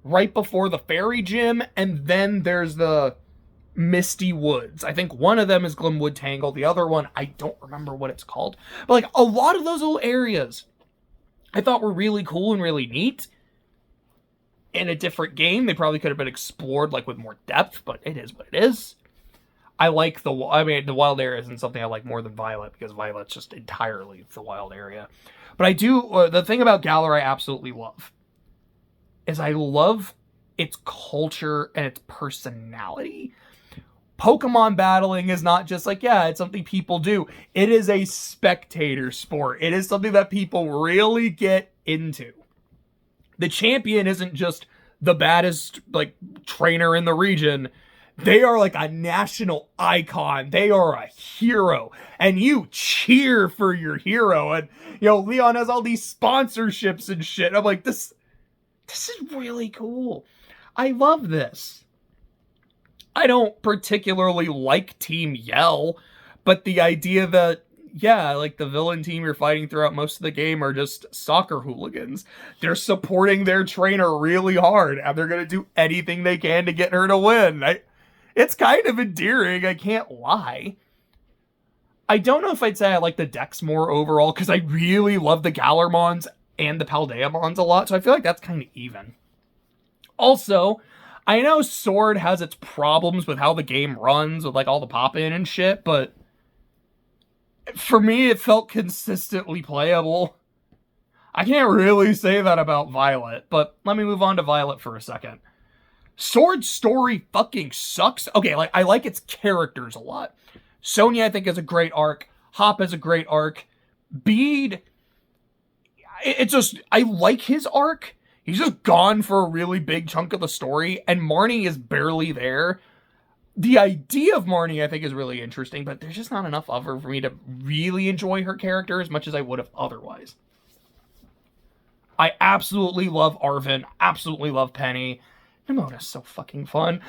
S1: right before the fairy gym, and then there's the Misty Woods. I think one of them is Glimwood Tangle. The other one, I don't remember what it's called. But, like, a lot of those little areas I thought were really cool and really neat. In a different game, they probably could have been explored, like, with more depth, but it is what it is. I like the wild area isn't something I like more than Violet, because Violet's just entirely the wild area. But I do, the thing about Galar I absolutely love is I love its culture and its personality. Pokemon battling is not just like, yeah, it's something people do. It is a spectator sport. It is something that people really get into. The champion isn't just the baddest, like, trainer in the region. They are like a national icon. They are a hero. And you cheer for your hero. And, you know, Leon has all these sponsorships and shit. I'm like, this is really cool. I love this. I don't particularly like Team Yell, but the idea that, yeah, like, the villain team you're fighting throughout most of the game are just soccer hooligans. They're supporting their trainer really hard, and they're going to do anything they can to get her to win. It's kind of endearing, I can't lie. I don't know if I'd say I like the decks more overall, because I really love the Galarmons and the Paldeamons a lot, so I feel like that's kind of even. Also, I know Sword has its problems with how the game runs, with, like, all the pop-in and shit, but for me, it felt consistently playable. I can't really say that about Violet, but let me move on to Violet for a second. Sword's story fucking sucks. Okay, like, I like its characters a lot. Sonya, I think, has a great arc. Hop has a great arc. Bede, it's just, I like his arc. He's just gone for a really big chunk of the story, and Marnie is barely there. The idea of Marnie, I think, is really interesting, but there's just not enough of her for me to really enjoy her character as much as I would have otherwise. I absolutely love Arven, absolutely love Penny. Nemona's so fucking fun.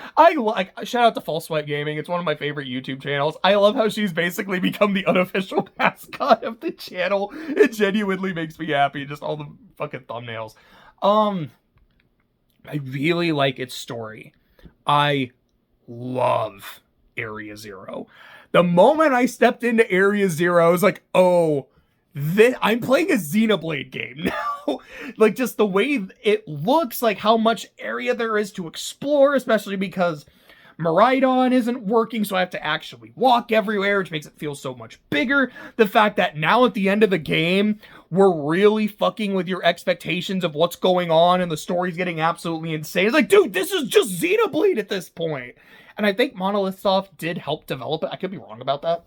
S1: Shout out to False Sweat Gaming, it's one of my favorite YouTube channels. I love how she's basically become the unofficial mascot of the channel. It genuinely makes me happy, just all the fucking thumbnails. I really like its story. I love Area Zero. The moment I stepped into Area Zero, I was like, oh, I'm playing a Xenoblade game now. Like, just the way it looks, like how much area there is to explore, especially because Miraidon isn't working, so I have to actually walk everywhere, which makes it feel so much bigger. The fact that now at the end of the game, we're really fucking with your expectations of what's going on, and the story's getting absolutely insane. It's like, dude, this is just Xenoblade at this point. And I think Monolith Soft did help develop it. I could be wrong about that.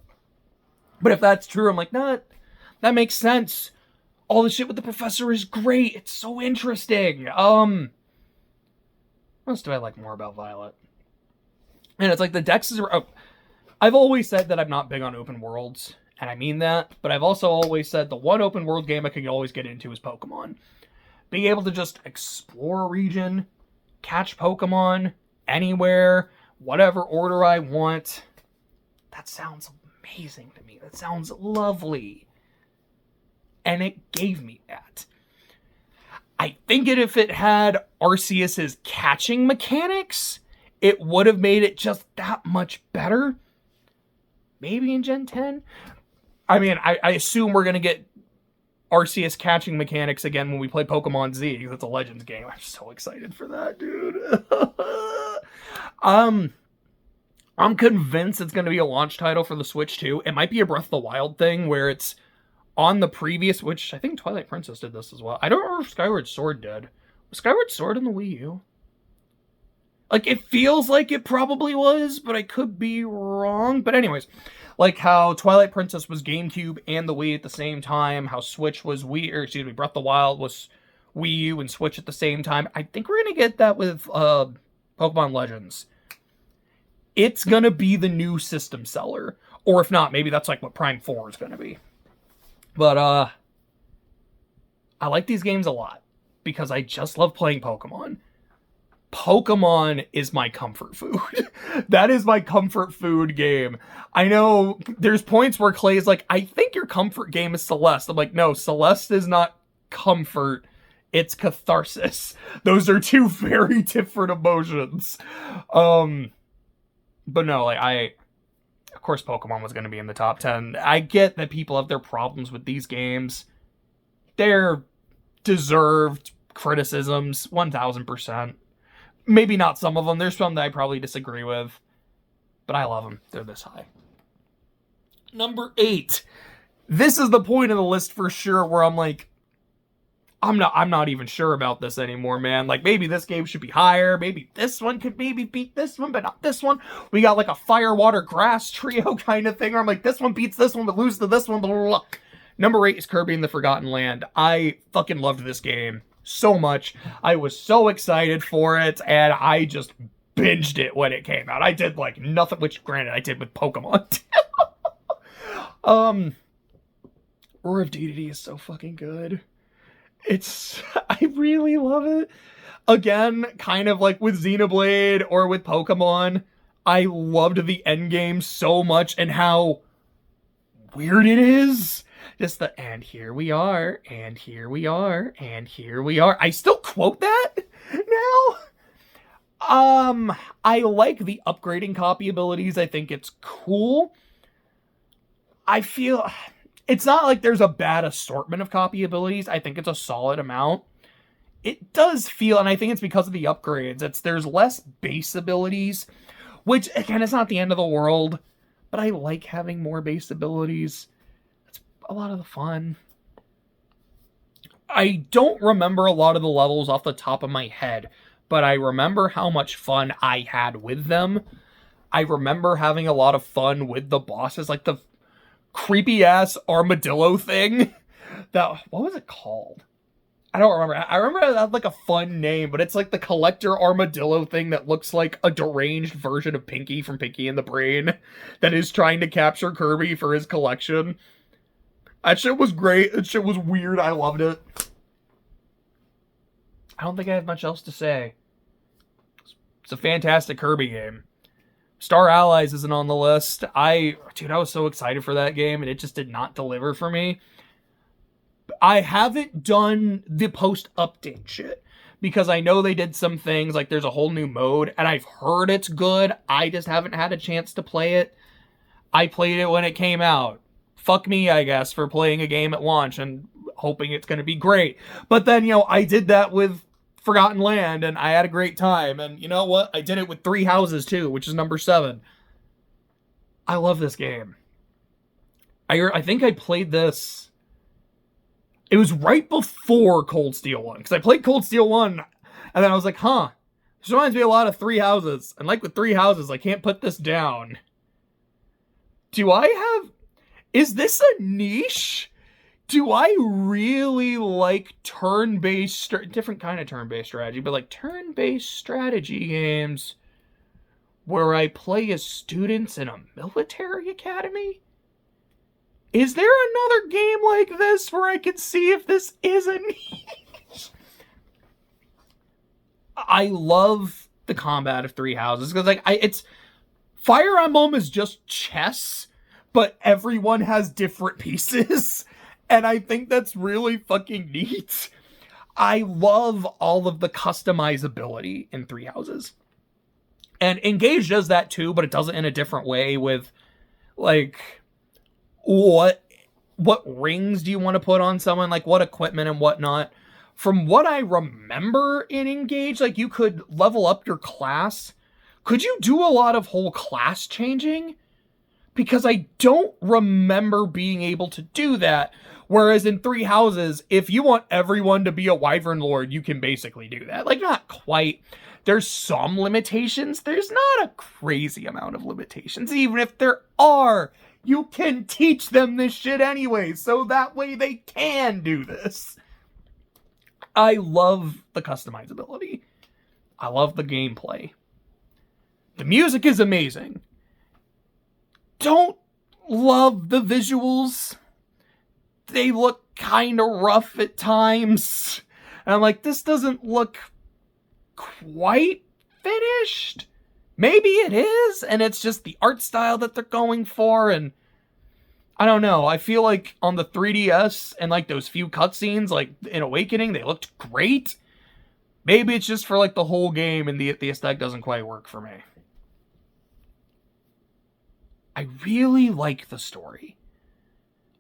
S1: But if that's true, I'm like, nah, that makes sense. All the shit with the professor is great. It's so interesting. What else do I like more about Violet? And it's like the dexes are... Oh, I've always said that I'm not big on open worlds, and I mean that, but I've also always said the one open world game I can always get into is Pokemon. Being able to just explore a region, catch Pokemon anywhere, whatever order I want, that sounds amazing to me. That sounds lovely. And it gave me that. I think if it had Arceus's catching mechanics, it would have made it just that much better. Maybe in Gen 10? I mean, I assume we're going to get Arceus catching mechanics again when we play Pokemon Z, because it's a Legends game. I'm so excited for that, dude. I'm convinced it's going to be a launch title for the Switch too. It might be a Breath of the Wild thing where it's on the previous, which I think Twilight Princess did this as well. I don't remember if Skyward Sword did. Was Skyward Sword in the Wii U? Like, it feels like it probably was, but I could be wrong. But anyways, like how Twilight Princess was GameCube and the Wii at the same time, how Switch was Breath of the Wild was Wii U and Switch at the same time. I think we're going to get that with Pokemon Legends. It's going to be the new system seller. Or if not, maybe that's like what Prime 4 is going to be. But, I like these games a lot because I just love playing Pokemon. Pokemon is my comfort food. That is my comfort food game. I know there's points where Clay's like, I think your comfort game is Celeste. I'm like, no, Celeste is not comfort. It's catharsis. Those are two very different emotions. But no, like of course Pokemon was going to be in the top 10. I get that people have their problems with these games. They're deserved criticisms, 1000%. Maybe not some of them. There's some that I probably disagree with. But I love them. They're this high. Number 8. This is the point of the list for sure where I'm like, I'm not even sure about this anymore, man. Like, maybe this game should be higher. Maybe this one could maybe beat this one, but not this one. We got like a fire, water, grass trio kind of thing. Where I'm like, this one beats this one, but loses to this one. Blah, blah, blah. Number 8 is Kirby and the Forgotten Land. I fucking loved this game so much. I was so excited for it, and I just binged it when it came out. I did like nothing, which granted I did with Pokemon. Roar of Deity is so fucking good. I really love it. Again, kind of like with Xenoblade or with Pokemon, I loved the endgame so much and how weird it is. Just and here we are, and here we are, and here we are. I still quote that now. I like the upgrading copy abilities. I think it's cool. I feel it's not like there's a bad assortment of copy abilities. I think it's a solid amount. It does feel, and I think it's because of the upgrades, there's less base abilities, which again, it's not the end of the world, but I like having more base abilities. A lot of the fun. I don't remember a lot of the levels off the top of my head, but I remember how much fun I had with them. I remember having a lot of fun with the bosses, like the creepy ass armadillo thing. What was it called? I don't remember. I remember it had like a fun name, but it's like the collector armadillo thing that looks like a deranged version of Pinky from Pinky and the Brain that is trying to capture Kirby for his collection. That shit was great. That shit was weird. I loved it. I don't think I have much else to say. It's a fantastic Kirby game. Star Allies isn't on the list. I was so excited for that game, and it just did not deliver for me. I haven't done the post-update shit, because I know they did some things, like there's a whole new mode, and I've heard it's good. I just haven't had a chance to play it. I played it when it came out. Fuck me, I guess, for playing a game at launch and hoping it's going to be great. But then, I did that with Forgotten Land, and I had a great time. And you know what? I did it with Three Houses, too, which is number 7. I love this game. I think I played this... It was right before Cold Steel 1, because I played Cold Steel 1, and then I was like, this reminds me a lot of Three Houses. And like with Three Houses, I can't put this down. Is this a niche? Do I really like turn-based, different kind of turn-based strategy, but like turn-based strategy games where I play as students in a military academy? Is there another game like this where I can see if this is a niche? I love the combat of Three Houses because it's Fire Emblem is just chess, but everyone has different pieces, and I think that's really fucking neat. I love all of the customizability in Three Houses. And Engage does that too, but it does it in a different way with, like, what rings do you want to put on someone, like what equipment and whatnot. From what I remember in Engage, like you could level up your class. Could you do a lot of whole class changing? Because I don't remember being able to do that. Whereas in Three Houses, if you want everyone to be a Wyvern Lord, you can basically do that. Like, not quite. There's some limitations. There's not a crazy amount of limitations. Even if there are, you can teach them this shit anyway, so that way they can do this. I love the customizability. I love the gameplay. The music is amazing. Don't love the visuals. They look kind of rough at times. And I'm like, this doesn't look quite finished. Maybe it is, and it's just the art style that they're going for, and I don't know. I feel like on the 3DS and like those few cutscenes, like in Awakening, they looked great. Maybe it's just for like the whole game and the aesthetic doesn't quite work for me. I really like the story.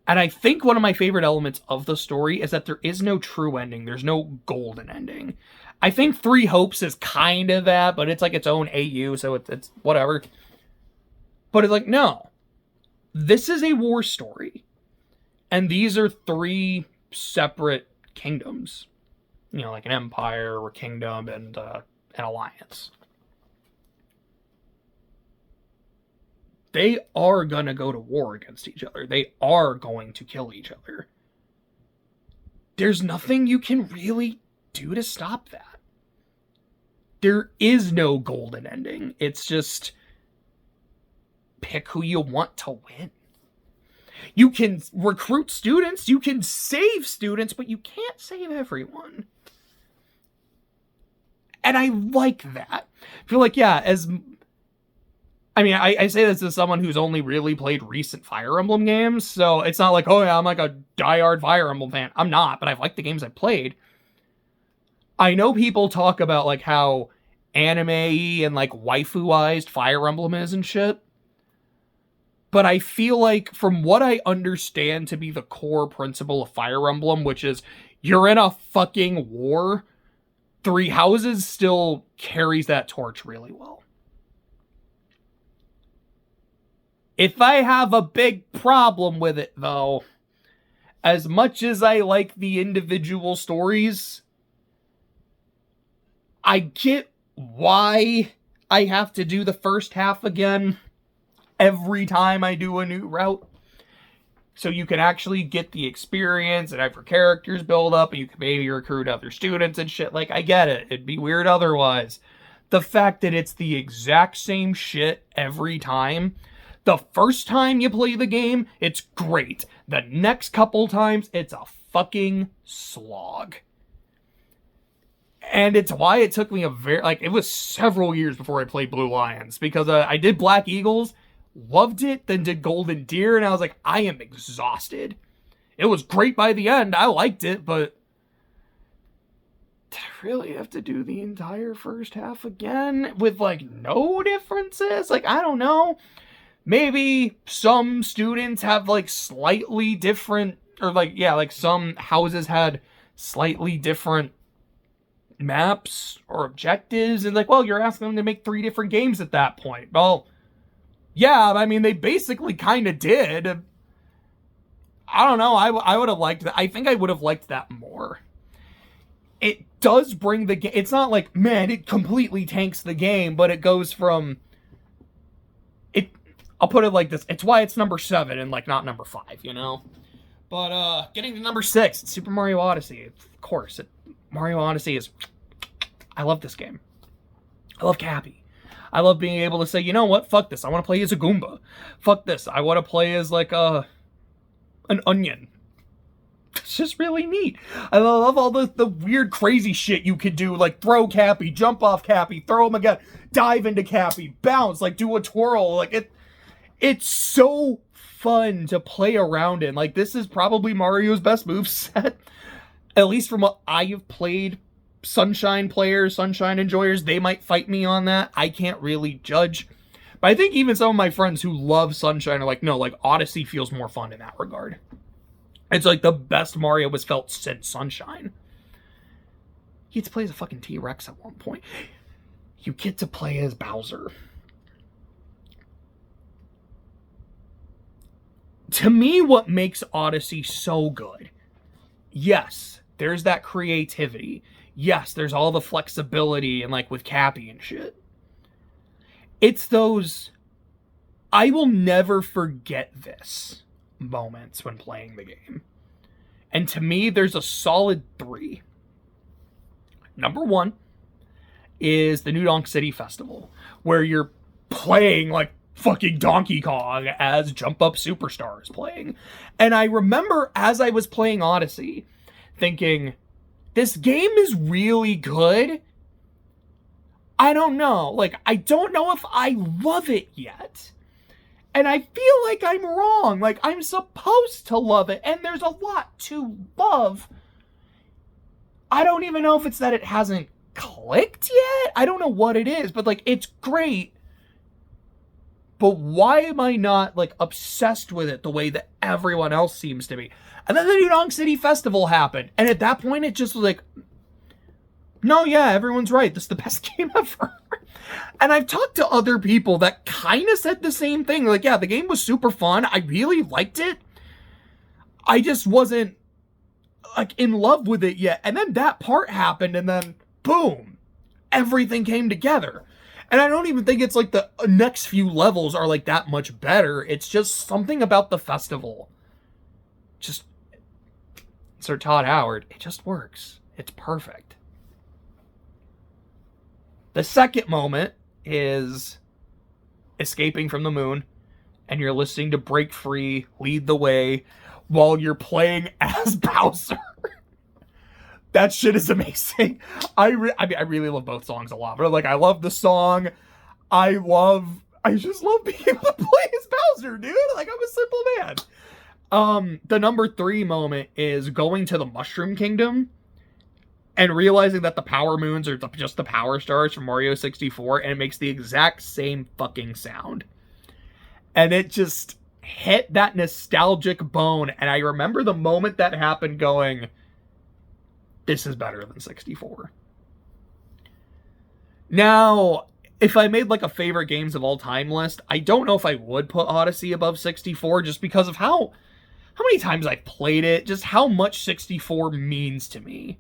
S1: And I think one of my favorite elements of the story is that there is no true ending. There's no golden ending. I think Three Hopes is kind of that, but it's like its own AU, so it's whatever. But it's like, no. This is a war story. And these are 3 separate kingdoms. You know, like an empire or kingdom and an alliance. They are going to go to war against each other. They are going to kill each other. There's nothing you can really do to stop that. There is no golden ending. It's just pick who you want to win. You can recruit students, you can save students, but you can't save everyone. And I like that. I feel like, yeah, I say this as someone who's only really played recent Fire Emblem games, so it's not like, oh yeah, I'm like a diehard Fire Emblem fan. I'm not, but I've liked the games I've played. I know people talk about like how anime-y and like waifu-ized Fire Emblem is and shit. But I feel like from what I understand to be the core principle of Fire Emblem, which is you're in a fucking war, Three Houses still carries that torch really well. If I have a big problem with it, though, as much as I like the individual stories, I get why I have to do the first half again every time I do a new route. So you can actually get the experience and have your characters build up and you can maybe recruit other students and shit. Like, I get it. It'd be weird otherwise. The fact that it's the exact same shit every time. The first time you play the game, it's great. The next couple times, it's a fucking slog. And it's why it took me it was several years before I played Blue Lions. Because I did Black Eagles, loved it, then did Golden Deer, and I was like, I am exhausted. It was great by the end, I liked it, but did I really have to do the entire first half again with, like, no differences? Like, I don't know. Maybe some students have, like, slightly different, or, like, yeah, like, some houses had slightly different maps or objectives, and, like, well, you're asking them to make 3 different games at that point. Well, yeah, I mean, they basically kind of did. I don't know, I would have liked that. I think I would have liked that more. It does bring the game. It's not like, man, it completely tanks the game, but it goes from it. I'll put it like this: it's why it's number 7 and, like, not number 5, you know. But getting to number 6, it's Super Mario Odyssey. Of course, Mario Odyssey is. I love this game. I love Cappy. I love being able to say, you know what? Fuck this. I want to play as a Goomba. Fuck this. I want to play as, like, an onion. It's just really neat. I love all the weird, crazy shit you could do, like throw Cappy, jump off Cappy, throw him again, dive into Cappy, bounce, like do a twirl. Like, it's so fun to play around in. Like, this is probably Mario's best moveset, at least from what I have played. Sunshine players, Sunshine enjoyers, they might fight me on that. I can't really judge. But I think even some of my friends who love Sunshine are like, no, like, Odyssey feels more fun in that regard. It's like the best Mario has felt since Sunshine. You get to play as a fucking T-Rex at one point. You get to play as Bowser. To me, what makes Odyssey so good, yes, there's that creativity. Yes, there's all the flexibility and, like, with Cappy and shit. It's those, I will never forget this moments when playing the game. And to me, there's a solid 3. Number 1 is the New Donk City Festival, where you're playing like fucking Donkey Kong as Jump Up Superstar is playing. And I remember as I was playing Odyssey thinking, this game is really good. I don't know. Like, I don't know if I love it yet. And I feel like I'm wrong. Like, I'm supposed to love it. And there's a lot to love. I don't even know if it's that it hasn't clicked yet. I don't know what it is. But, like, it's great. But why am I not, like, obsessed with it the way that everyone else seems to be? And then the New Donk City Festival happened. And at that point, it just was like, no, yeah, everyone's right. This is the best game ever. And I've talked to other people that kind of said the same thing. Like, yeah, the game was super fun. I really liked it. I just wasn't, like, in love with it yet. And then that part happened, and then, boom, everything came together. And I don't even think it's, like, the next few levels are, like, that much better. It's just something about the festival. Just, Sir Todd Howard, it just works. It's perfect. The second moment is escaping from the moon, and you're listening to Break Free, Lead the Way, while you're playing as Bowser. That shit is amazing. I really love both songs a lot, but, like, I love the song. I just love being able to play as Bowser, dude. Like, I'm a simple man. The number 3 moment is going to the Mushroom Kingdom and realizing that the Power Moons are just the Power Stars from Mario 64, and it makes the exact same fucking sound. And it just hit that nostalgic bone, and I remember the moment that happened going, this is better than 64. Now, if I made, like, a favorite games of all time list, I don't know if I would put Odyssey above 64, just because of how many times I've played it, just how much 64 means to me.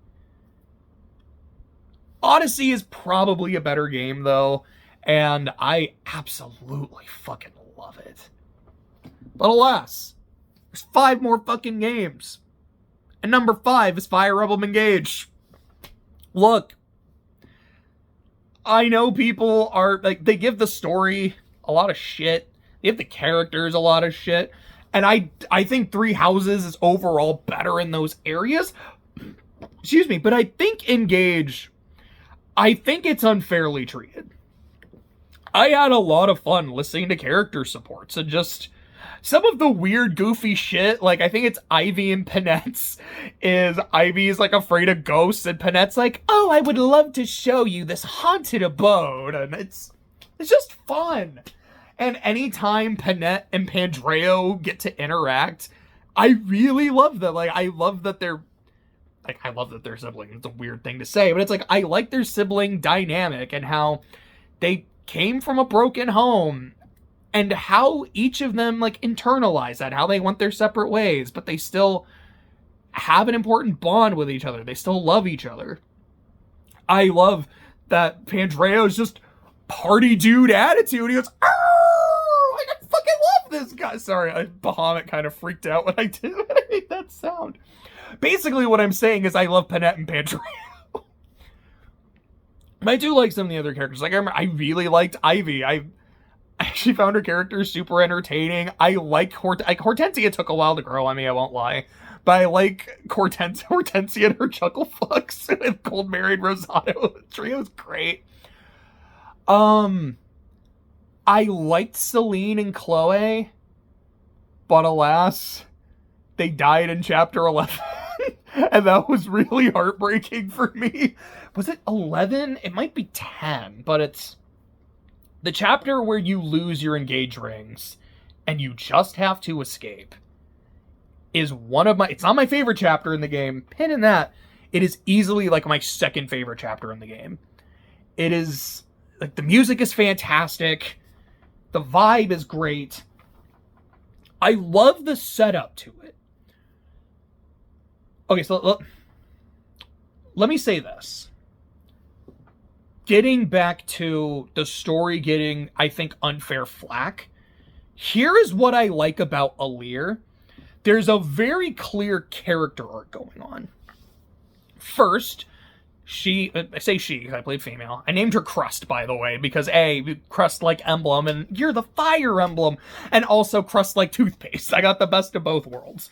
S1: Odyssey is probably a better game, though, and I absolutely fucking love it. But alas, there's 5 more fucking games. And number 5 is Fire Emblem Engage. Look, I know people are, like, they give the story a lot of shit. They give the characters a lot of shit. And I think Three Houses is overall better in those areas. Excuse me, but I think Engage, I think it's unfairly treated. I had a lot of fun listening to character supports and just, some of the weird, goofy shit, like, I think it's Ivy and Panette's, is Ivy is, like, afraid of ghosts, and Panette's like, oh, I would love to show you this haunted abode, and it's just fun. And anytime Panette and Pandreo get to interact, I really love them. Like, I love that they're siblings. It's a weird thing to say, but it's like, I like their sibling dynamic and how they came from a broken home and how each of them, like, internalize that, how they went their separate ways, but they still have an important bond with each other. They still love each other. I love that Pandreo's just party dude attitude. He goes, oh, I fucking love this guy. Sorry, Bahamut kind of freaked out when I made that sound. Basically, what I'm saying is I love Panette and Pandreo. I do like some of the other characters. Like, I really liked Ivy. I actually found her character super entertaining. I like Hortensia took a while to grow on me, I won't lie. But I like Hortensia and her chuckle fucks with Cold Married Rosato. The trio's great. I liked Celine and Chloe, but alas, they died in chapter 11. And that was really heartbreaking for me. Was it 11? It might be 10, but it's the chapter where you lose your engage rings and you just have to escape is it's not my favorite chapter in the game. Pin in that. It is easily like my second favorite chapter in the game. It is like, the music is fantastic. The vibe is great. I love the setup to it. Okay, so let me say this. Getting back to the story getting, I think, unfair flack, here is what I like about Alir. There's a very clear character arc going on. First, I say she because I played female. I named her Crust, by the way, because A, Crust like emblem, and you're the fire emblem, and also Crust like toothpaste. I got the best of both worlds.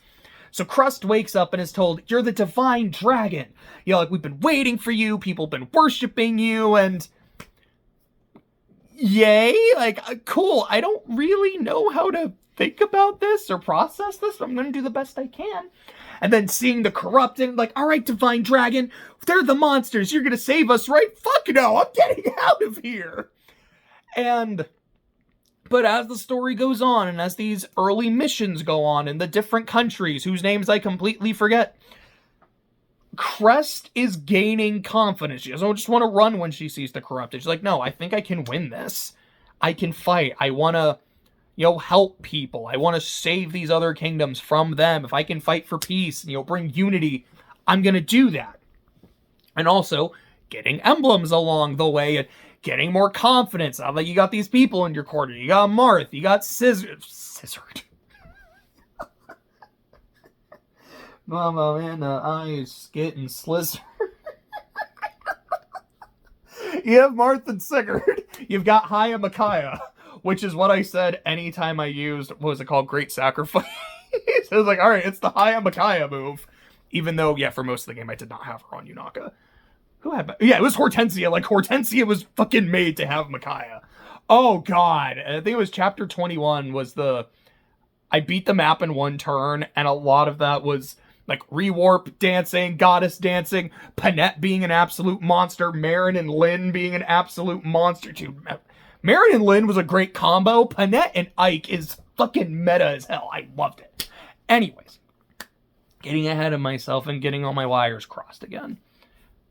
S1: So Crust wakes up and is told, you're the divine dragon. You know, like, we've been waiting for you, people have been worshiping you, and yay, like, cool. I don't really know how to think about this or process this, but I'm going to do the best I can. And then seeing the corrupted, like, all right, divine dragon, they're the monsters. You're going to save us, right? Fuck no, I'm getting out of here. But as the story goes on, and as these early missions go on in the different countries, whose names I completely forget, Crest is gaining confidence. She doesn't just want to run when she sees the corrupted. She's like, no, I think I can win this. I can fight. I want to, help people. I want to save these other kingdoms from them. If I can fight for peace and, bring unity, I'm going to do that. And also, getting emblems along the way and getting more confidence. Now that you got these people in your corner. You got Marth. You got Scissored. Mama in the eyes getting slizzard. You have Marth and Sigurd. You've got Haya Micaiah, which is what I said anytime I used, what was it called? Great Sacrifice. So I was like, all right, it's the Haya Micaiah move. Even though, yeah, for most of the game, I did not have her on Yunaka. It was Hortensia. Like, Hortensia was fucking made to have Micaiah. Oh, God. I think it was chapter 21 was I beat the map in one turn, and a lot of that was, like, rewarp dancing, goddess dancing, Panette being an absolute monster, Marin and Lynn being an absolute monster, too. Marin and Lynn was a great combo. Panette and Ike is fucking meta as hell. I loved it. Anyways, getting ahead of myself and getting all my wires crossed again.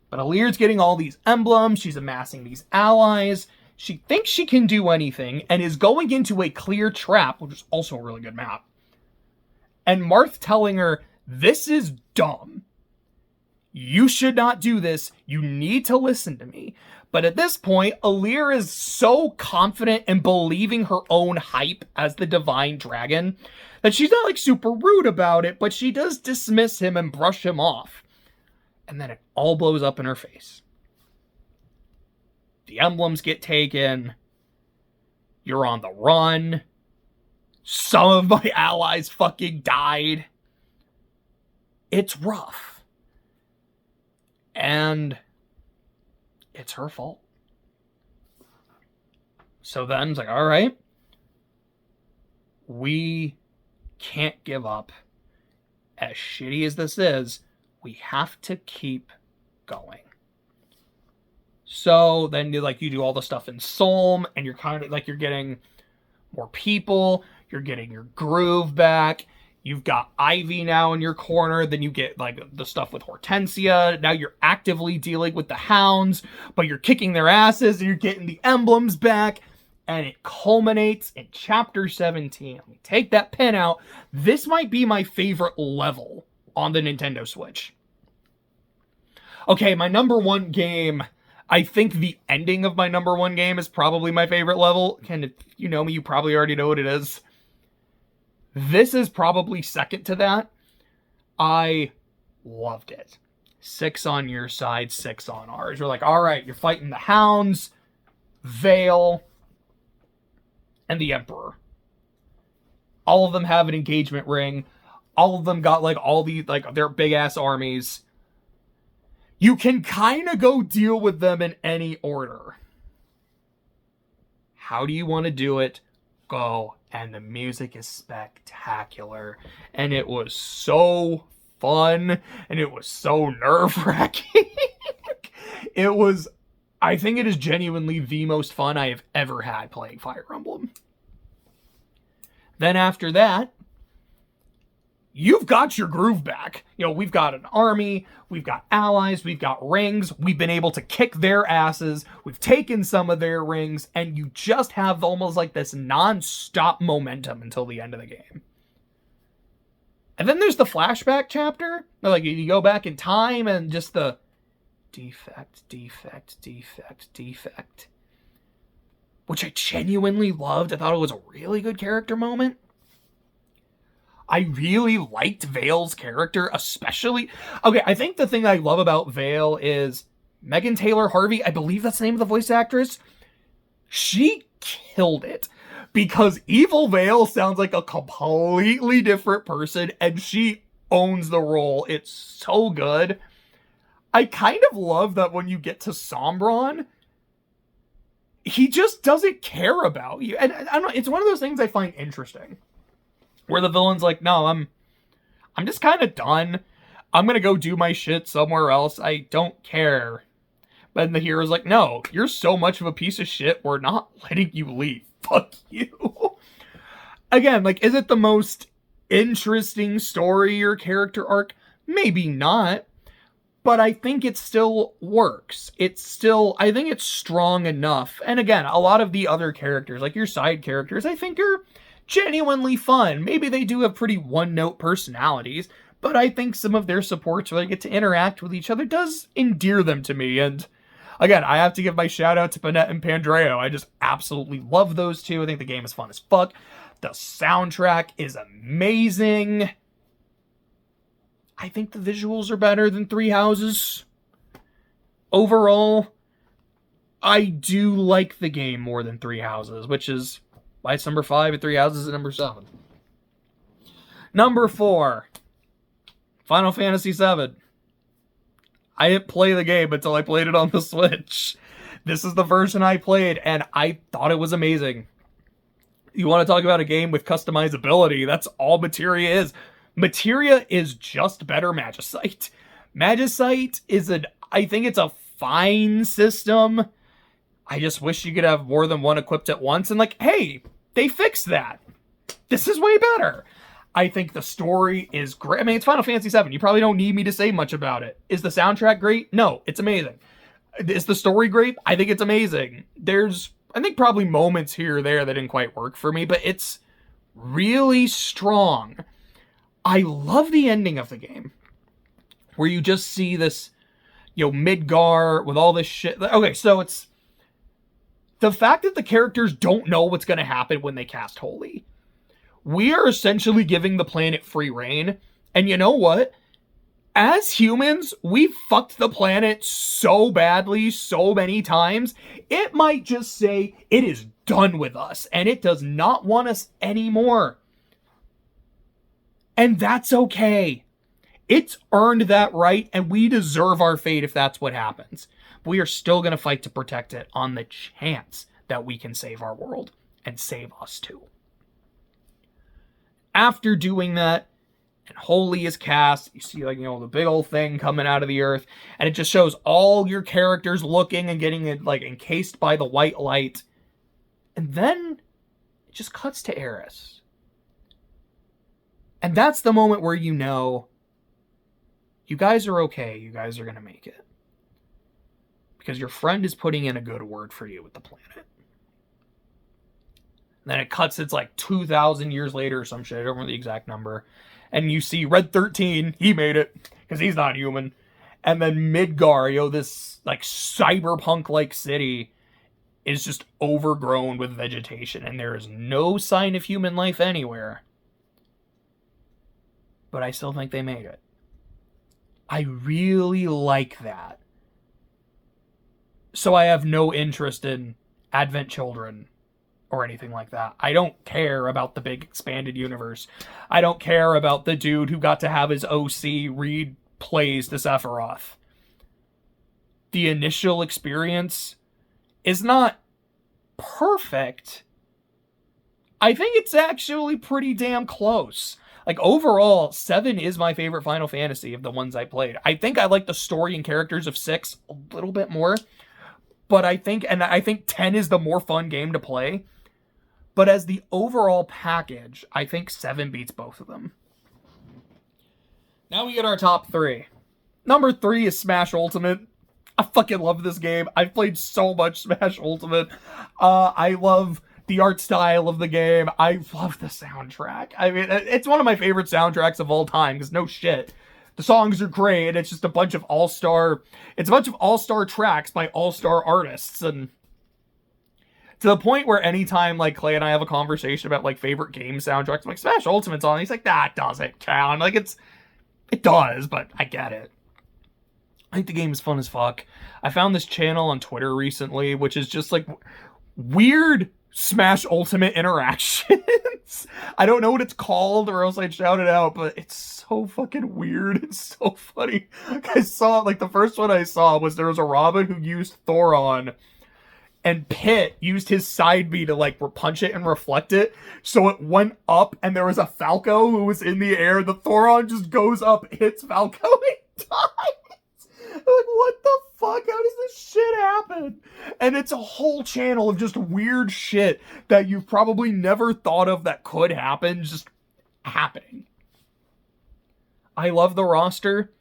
S1: But Alir's getting all these emblems. She's amassing these allies. She thinks she can do anything and is going into a clear trap, which is also a really good map. And Marth telling her, this is dumb. You should not do this. You need to listen to me. But at this point, Alir is so confident in believing her own hype as the divine dragon that she's not, like, super rude about it, but she does dismiss him and brush him off. And then it all blows up in her face. The emblems get taken. You're on the run. Some of my allies fucking died. It's rough. And it's her fault. So then it's like, all right. we can't give up. As shitty as this is, we have to keep going. So then you do all the stuff in Solm, and you're kind of like, you're getting more people, you're getting your groove back. You've got Ivy now in your corner. Then you get like the stuff with Hortensia. Now you're actively dealing with the hounds, but you're kicking their asses and you're getting the emblems back. And it culminates in chapter 17. Let me take that pen out. This might be my favorite level on the Nintendo Switch. Okay, my number one game. I think the ending of my number one game is probably my favorite level. And if you know me, you probably already know what it is. This is probably second to that. I loved it. 6 on your side, 6 on ours. We're like, all right, you're fighting the hounds, Vale, and the Emperor. All of them have an engagement ring. All of them got like all the their big ass armies. You can kind of go deal with them in any order. How do you want to do it? Go. And the music is spectacular. And it was so fun. And it was so nerve-wracking. I think it is genuinely the most fun I have ever had playing Fire Emblem. Then after that, you've got your groove back. You know, we've got an army, we've got allies, we've got rings, we've been able to kick their asses, we've taken some of their rings, and you just have almost like this non-stop momentum until the end of the game. And then there's the flashback chapter. Like, you go back in time and just the defect, which I genuinely loved. I thought it was a really good character moment. I really liked Vale's character, especially. Okay, I think the thing I love about Vale is Megan Taylor Harvey, I believe that's the name of the voice actress. She killed it. Because Evil Vale sounds like a completely different person, and she owns the role. It's so good. I kind of love that when you get to Sombron, he just doesn't care about you. And I don't know, it's one of those things I find interesting. Where the villain's like, no, I'm just kind of done. I'm going to go do my shit somewhere else. I don't care. But the hero's like, no, you're so much of a piece of shit. We're not letting you leave. Fuck you. Again, like, is it the most interesting story or character arc? Maybe not. But I think it still works. I think it's strong enough. And again, a lot of the other characters, like your side characters, I think are genuinely fun. Maybe they do have pretty one-note personalities, but I think some of their supports where they get to interact with each other does endear them to me. And again, I have to give my shout out to Panette and Pandreo. I just absolutely love those two. I think the game is fun as fuck. The soundtrack is amazing. I think the visuals are better than Three Houses. Overall, I do like the game more than Three Houses, which is why it's number 5 and Three Houses is number 7. Number 4, Final Fantasy VII. I didn't play the game until I played it on the Switch. This is the version I played, and I thought it was amazing. You want to talk about a game with customizability, that's all Materia is. Materia is just better Magicite. Magicite is I think it's a fine system. I just wish you could have more than one equipped at once. And like, hey, they fixed that. This is way better. I think the story is great. I mean, it's Final Fantasy VII. You probably don't need me to say much about it. Is the soundtrack great? No, it's amazing. Is the story great? I think it's amazing. There's, I think, probably moments here or there that didn't quite work for me, but it's really strong. I love the ending of the game, where you just see this, Midgar with all this shit. Okay, so it's the fact that the characters don't know what's going to happen when they cast Holy. We are essentially giving the planet free reign, and you know what? As humans, we fucked the planet so badly, so many times, it might just say it is done with us, and it does not want us anymore. And that's okay. It's earned that right, and we deserve our fate if that's what happens. We are still going to fight to protect it on the chance that we can save our world and save us too. After doing that, and Holy is cast, you see, like, the big old thing coming out of the earth, and it just shows all your characters looking and getting, like, encased by the white light. And then it just cuts to Eris. And that's the moment where you know you guys are okay. You guys are going to make it. Because your friend is putting in a good word for you with the planet. And then it cuts, it's like 2,000 years later or some shit. I don't remember the exact number. And you see Red 13, he made it. Because he's not human. And then Midgar, this like cyberpunk-like city is just overgrown with vegetation. And there is no sign of human life anywhere. But I still think they made it. I really like that. So I have no interest in Advent Children or anything like that. I don't care about the big expanded universe. I don't care about the dude who got to have his OC read plays to Sephiroth. The initial experience is not perfect. I think it's actually pretty damn close. Like, overall, 7 is my favorite Final Fantasy of the ones I played. I think I like the story and characters of 6 a little bit more. But I think 10 is the more fun game to play. But as the overall package, I think 7 beats both of them. Now we get our top 3. Number 3 is Smash Ultimate. I fucking love this game. I've played so much Smash Ultimate. I love the art style of the game. I love the soundtrack. I mean, it's one of my favorite soundtracks of all time, because no shit. The songs are great. It's just a bunch of all-star tracks by all-star artists. And to the point where anytime, like, Clay and I have a conversation about, like, favorite game soundtracks, I'm like, Smash Ultimate's on. And he's like, that doesn't count. Like, it does, but I get it. I think the game is fun as fuck. I found this channel on Twitter recently, which is just, like, weird Smash Ultimate interactions. I don't know what it's called, or else I'd shout it out, but it's so fucking weird. It's so funny. I saw, like, the first one I saw was there was a Robin who used Thoron, and Pit used his side B to, like, punch it and reflect it, so it went up, and there was a Falco who was in the air. The Thoron just goes up, hits Falco, and dies. Like, what the fuck? How does this shit happen? And it's a whole channel of just weird shit that you've probably never thought of that could happen, just happening. I love the roster.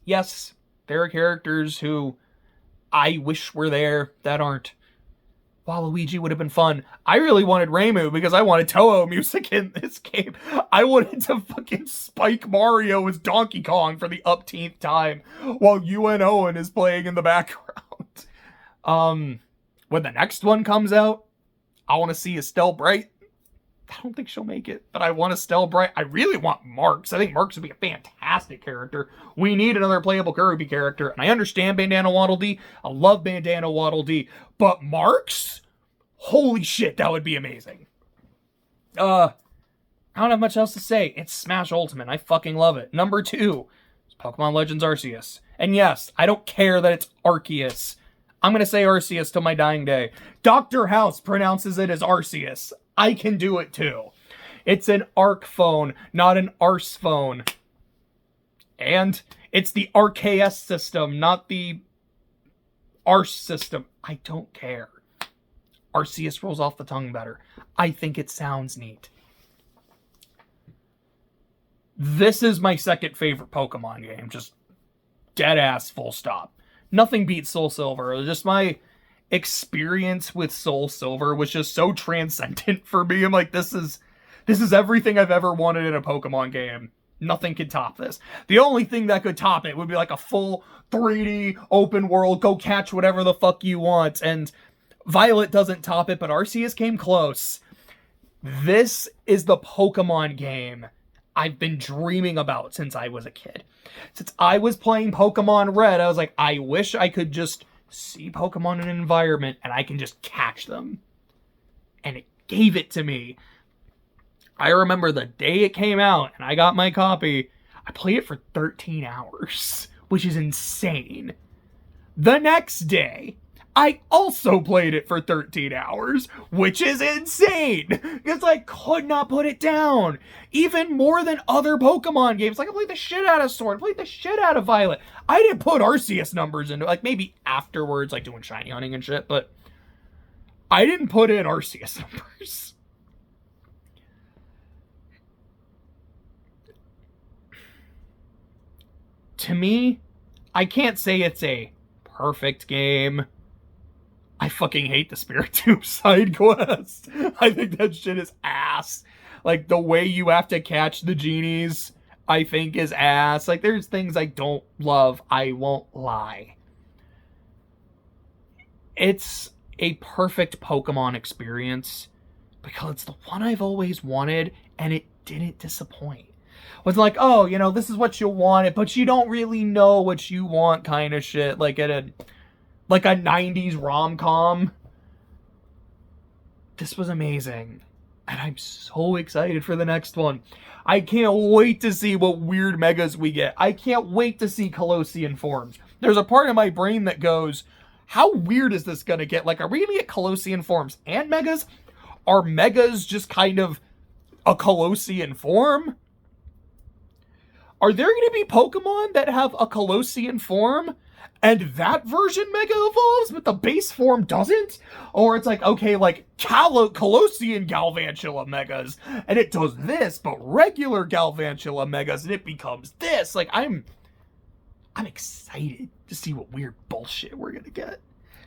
S1: Yes, there are characters who I wish were there that aren't. Waluigi would have been fun. I really wanted Reimu because I wanted Toho music in this game. I wanted to fucking spike Mario as Donkey Kong for the upteenth time while UN Owen is playing in the background. When the next one comes out, I want to see Estelle Bright. I don't think she'll make it, but I want Estelle Bright. I really want Marks. I think Marks would be a fantastic character. We need another playable Kirby character, and I understand Bandana Waddle Dee. I love Bandana Waddle Dee, but Marks? Holy shit, that would be amazing. I don't have much else to say. It's Smash Ultimate. I fucking love it. Number 2 is Pokemon Legends Arceus. And yes, I don't care that it's Arceus. I'm going to say Arceus till my dying day. Dr. House pronounces it as Arceus. I can do it too. It's an ARC phone, not an ARS phone. And it's the RKS system, not the ARS system. I don't care. Arceus rolls off the tongue better. I think it sounds neat. This is my second favorite Pokemon game. Just dead ass, full stop. Nothing beats Soul Silver. Just my experience with Soul Silver was just so transcendent for me. I'm like, this is everything I've ever wanted in a Pokemon game. Nothing could top this. The only thing that could top it would be like a full 3D open world, go catch whatever the fuck you want. And Violet doesn't top it, but Arceus came close. This is the Pokemon game I've been dreaming about since I was a kid. Since I was playing Pokemon Red, I was like, I wish I could just see Pokemon in an environment and I can just catch them. And it gave it to me. I remember the day it came out and I got my copy, I played it for 13 hours, which is insane. The next day, I also played it for 13 hours, which is insane, because I could not put it down. Even more than other Pokemon games. Like, I played the shit out of Sword, played the shit out of Violet. I didn't put Arceus numbers into, like, maybe afterwards, like doing shiny hunting and shit, but I didn't put in Arceus numbers. To me, I can't say it's a perfect game. I fucking hate the Spiritomb side quest. I think that shit is ass. Like, the way you have to catch the genies, I think is ass. Like, there's things I don't love, I won't lie. It's a perfect Pokemon experience because it's the one I've always wanted, and it didn't disappoint. It was like, oh, you know, this is what you wanted, but you don't really know what you want kind of shit. Like a 90s rom-com. This was amazing. And I'm so excited for the next one. I can't wait to see what weird megas we get. I can't wait to see Colossian forms. There's a part of my brain that goes, how weird is this going to get? Like, are we going to get Colossian forms and megas? Are megas just kind of a Colossian form? Are there going to be Pokemon that have a Colossian form and that version mega evolves, but the base form doesn't? Or it's like, okay, like Colossian Galvantula megas, and it does this, but regular Galvantula megas, and it becomes this. Like, I'm excited to see what weird bullshit we're gonna get.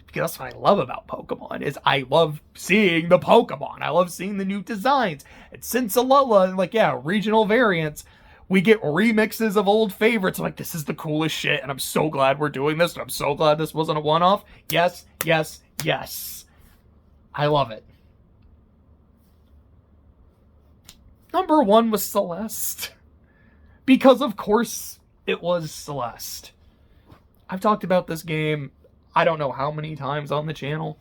S1: Because that's what I love about Pokemon, is I love seeing the Pokemon. I love seeing the new designs. And since Alola, like, yeah, regional variants, we get remixes of old favorites. I'm like, this is the coolest shit, and I'm so glad we're doing this, and I'm so glad this wasn't a one-off. Yes, yes, yes. I love it. Number 1 was Celeste. Because, of course, it was Celeste. I've talked about this game, I don't know how many times on the channel.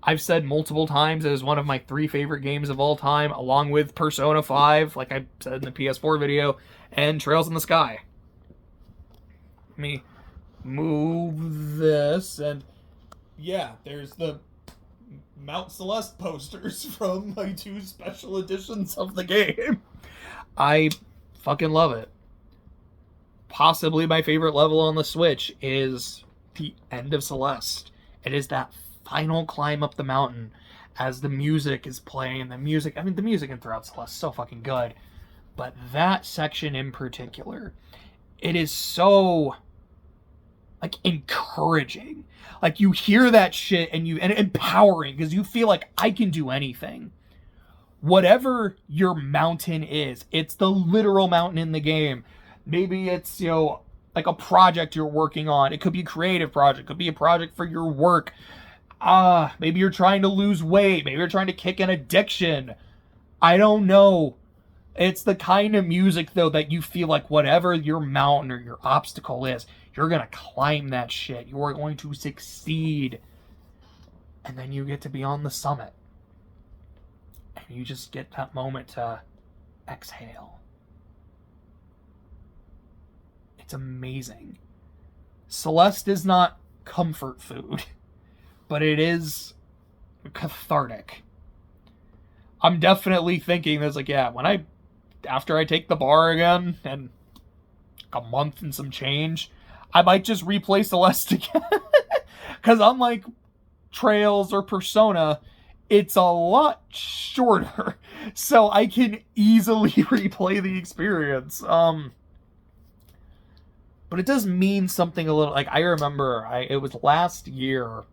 S1: I've said multiple times it is one of my 3 favorite games of all time, along with Persona 5, like I said in the PS4 video, and Trails in the Sky. Let me move this, and yeah, there's the Mount Celeste posters from my 2 special editions of the game. I fucking love it. Possibly my favorite level on the Switch is the end of Celeste. It is that final climb up the mountain as the music is playing. The music in throughout Celeste is so fucking good, but that section in particular, it is so like encouraging. Like, you hear that shit and empowering, because you feel like I can do anything. Whatever your mountain is, it's the literal mountain in the game. Maybe it's, you know, like a project you're working on. It could be a creative project, it could be a project for your work. Maybe you're trying to lose weight. Maybe you're trying to kick an addiction. I don't know. It's the kind of music, though, that you feel like whatever your mountain or your obstacle is, you're going to climb that shit. You are going to succeed. And then you get to be on the summit. And you just get that moment to exhale. It's amazing. Celeste is not comfort food, but it is cathartic. I'm definitely thinking there's like, yeah, after I take the bar again, and a month and some change, I might just replay Celeste again. Because unlike Trails or Persona, it's a lot shorter. So I can easily replay the experience. But it does mean something a little, like, I remember, it was last year.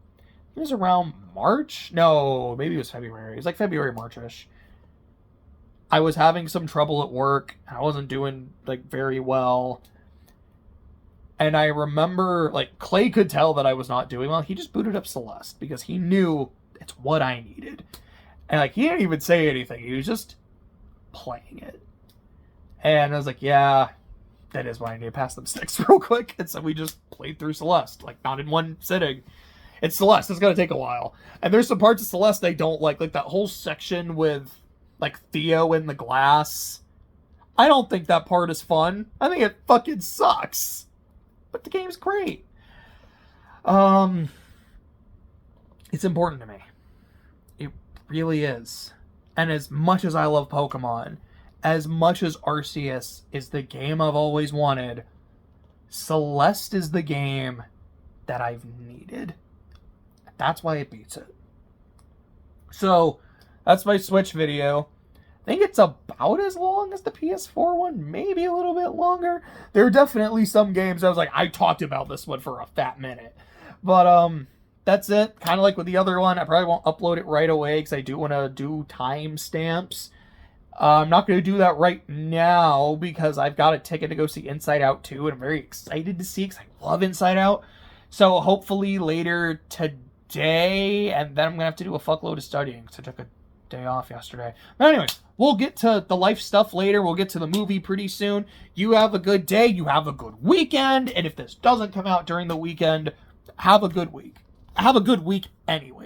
S1: It was around March? No, maybe it was February. It was like February, March-ish. I was having some trouble at work. I wasn't doing, like, very well. And I remember, like, Clay could tell that I was not doing well. He just booted up Celeste because he knew it's what I needed. And, like, he didn't even say anything. He was just playing it. And I was like, yeah, that is why I need to pass them sticks real quick. And so we just played through Celeste, like, not in one sitting. It's Celeste. It's going to take a while. And there's some parts of Celeste I don't like that whole section with, like, Theo in the glass. I don't think that part is fun. I think it fucking sucks. But the game's great. It's important to me. It really is. And as much as I love Pokemon, as much as Arceus is the game I've always wanted, Celeste is the game that I've needed. That's why it beats it. So, that's my Switch video. I think it's about as long as the PS4 one, maybe a little bit longer. There are definitely some games I was like, I talked about this one for a fat minute. But, that's it. Kind of like with the other one, I probably won't upload it right away because I do want to do timestamps. I'm not going to do that right now because I've got a ticket to go see Inside Out 2, and I'm very excited to see because I love Inside Out. So hopefully later today, and then I'm going to have to do a fuckload of studying because I took a day off yesterday. But anyways, we'll get to the life stuff later. We'll get to the movie pretty soon. You have a good day. You have a good weekend. And if this doesn't come out during the weekend, have a good week. Have a good week anyway.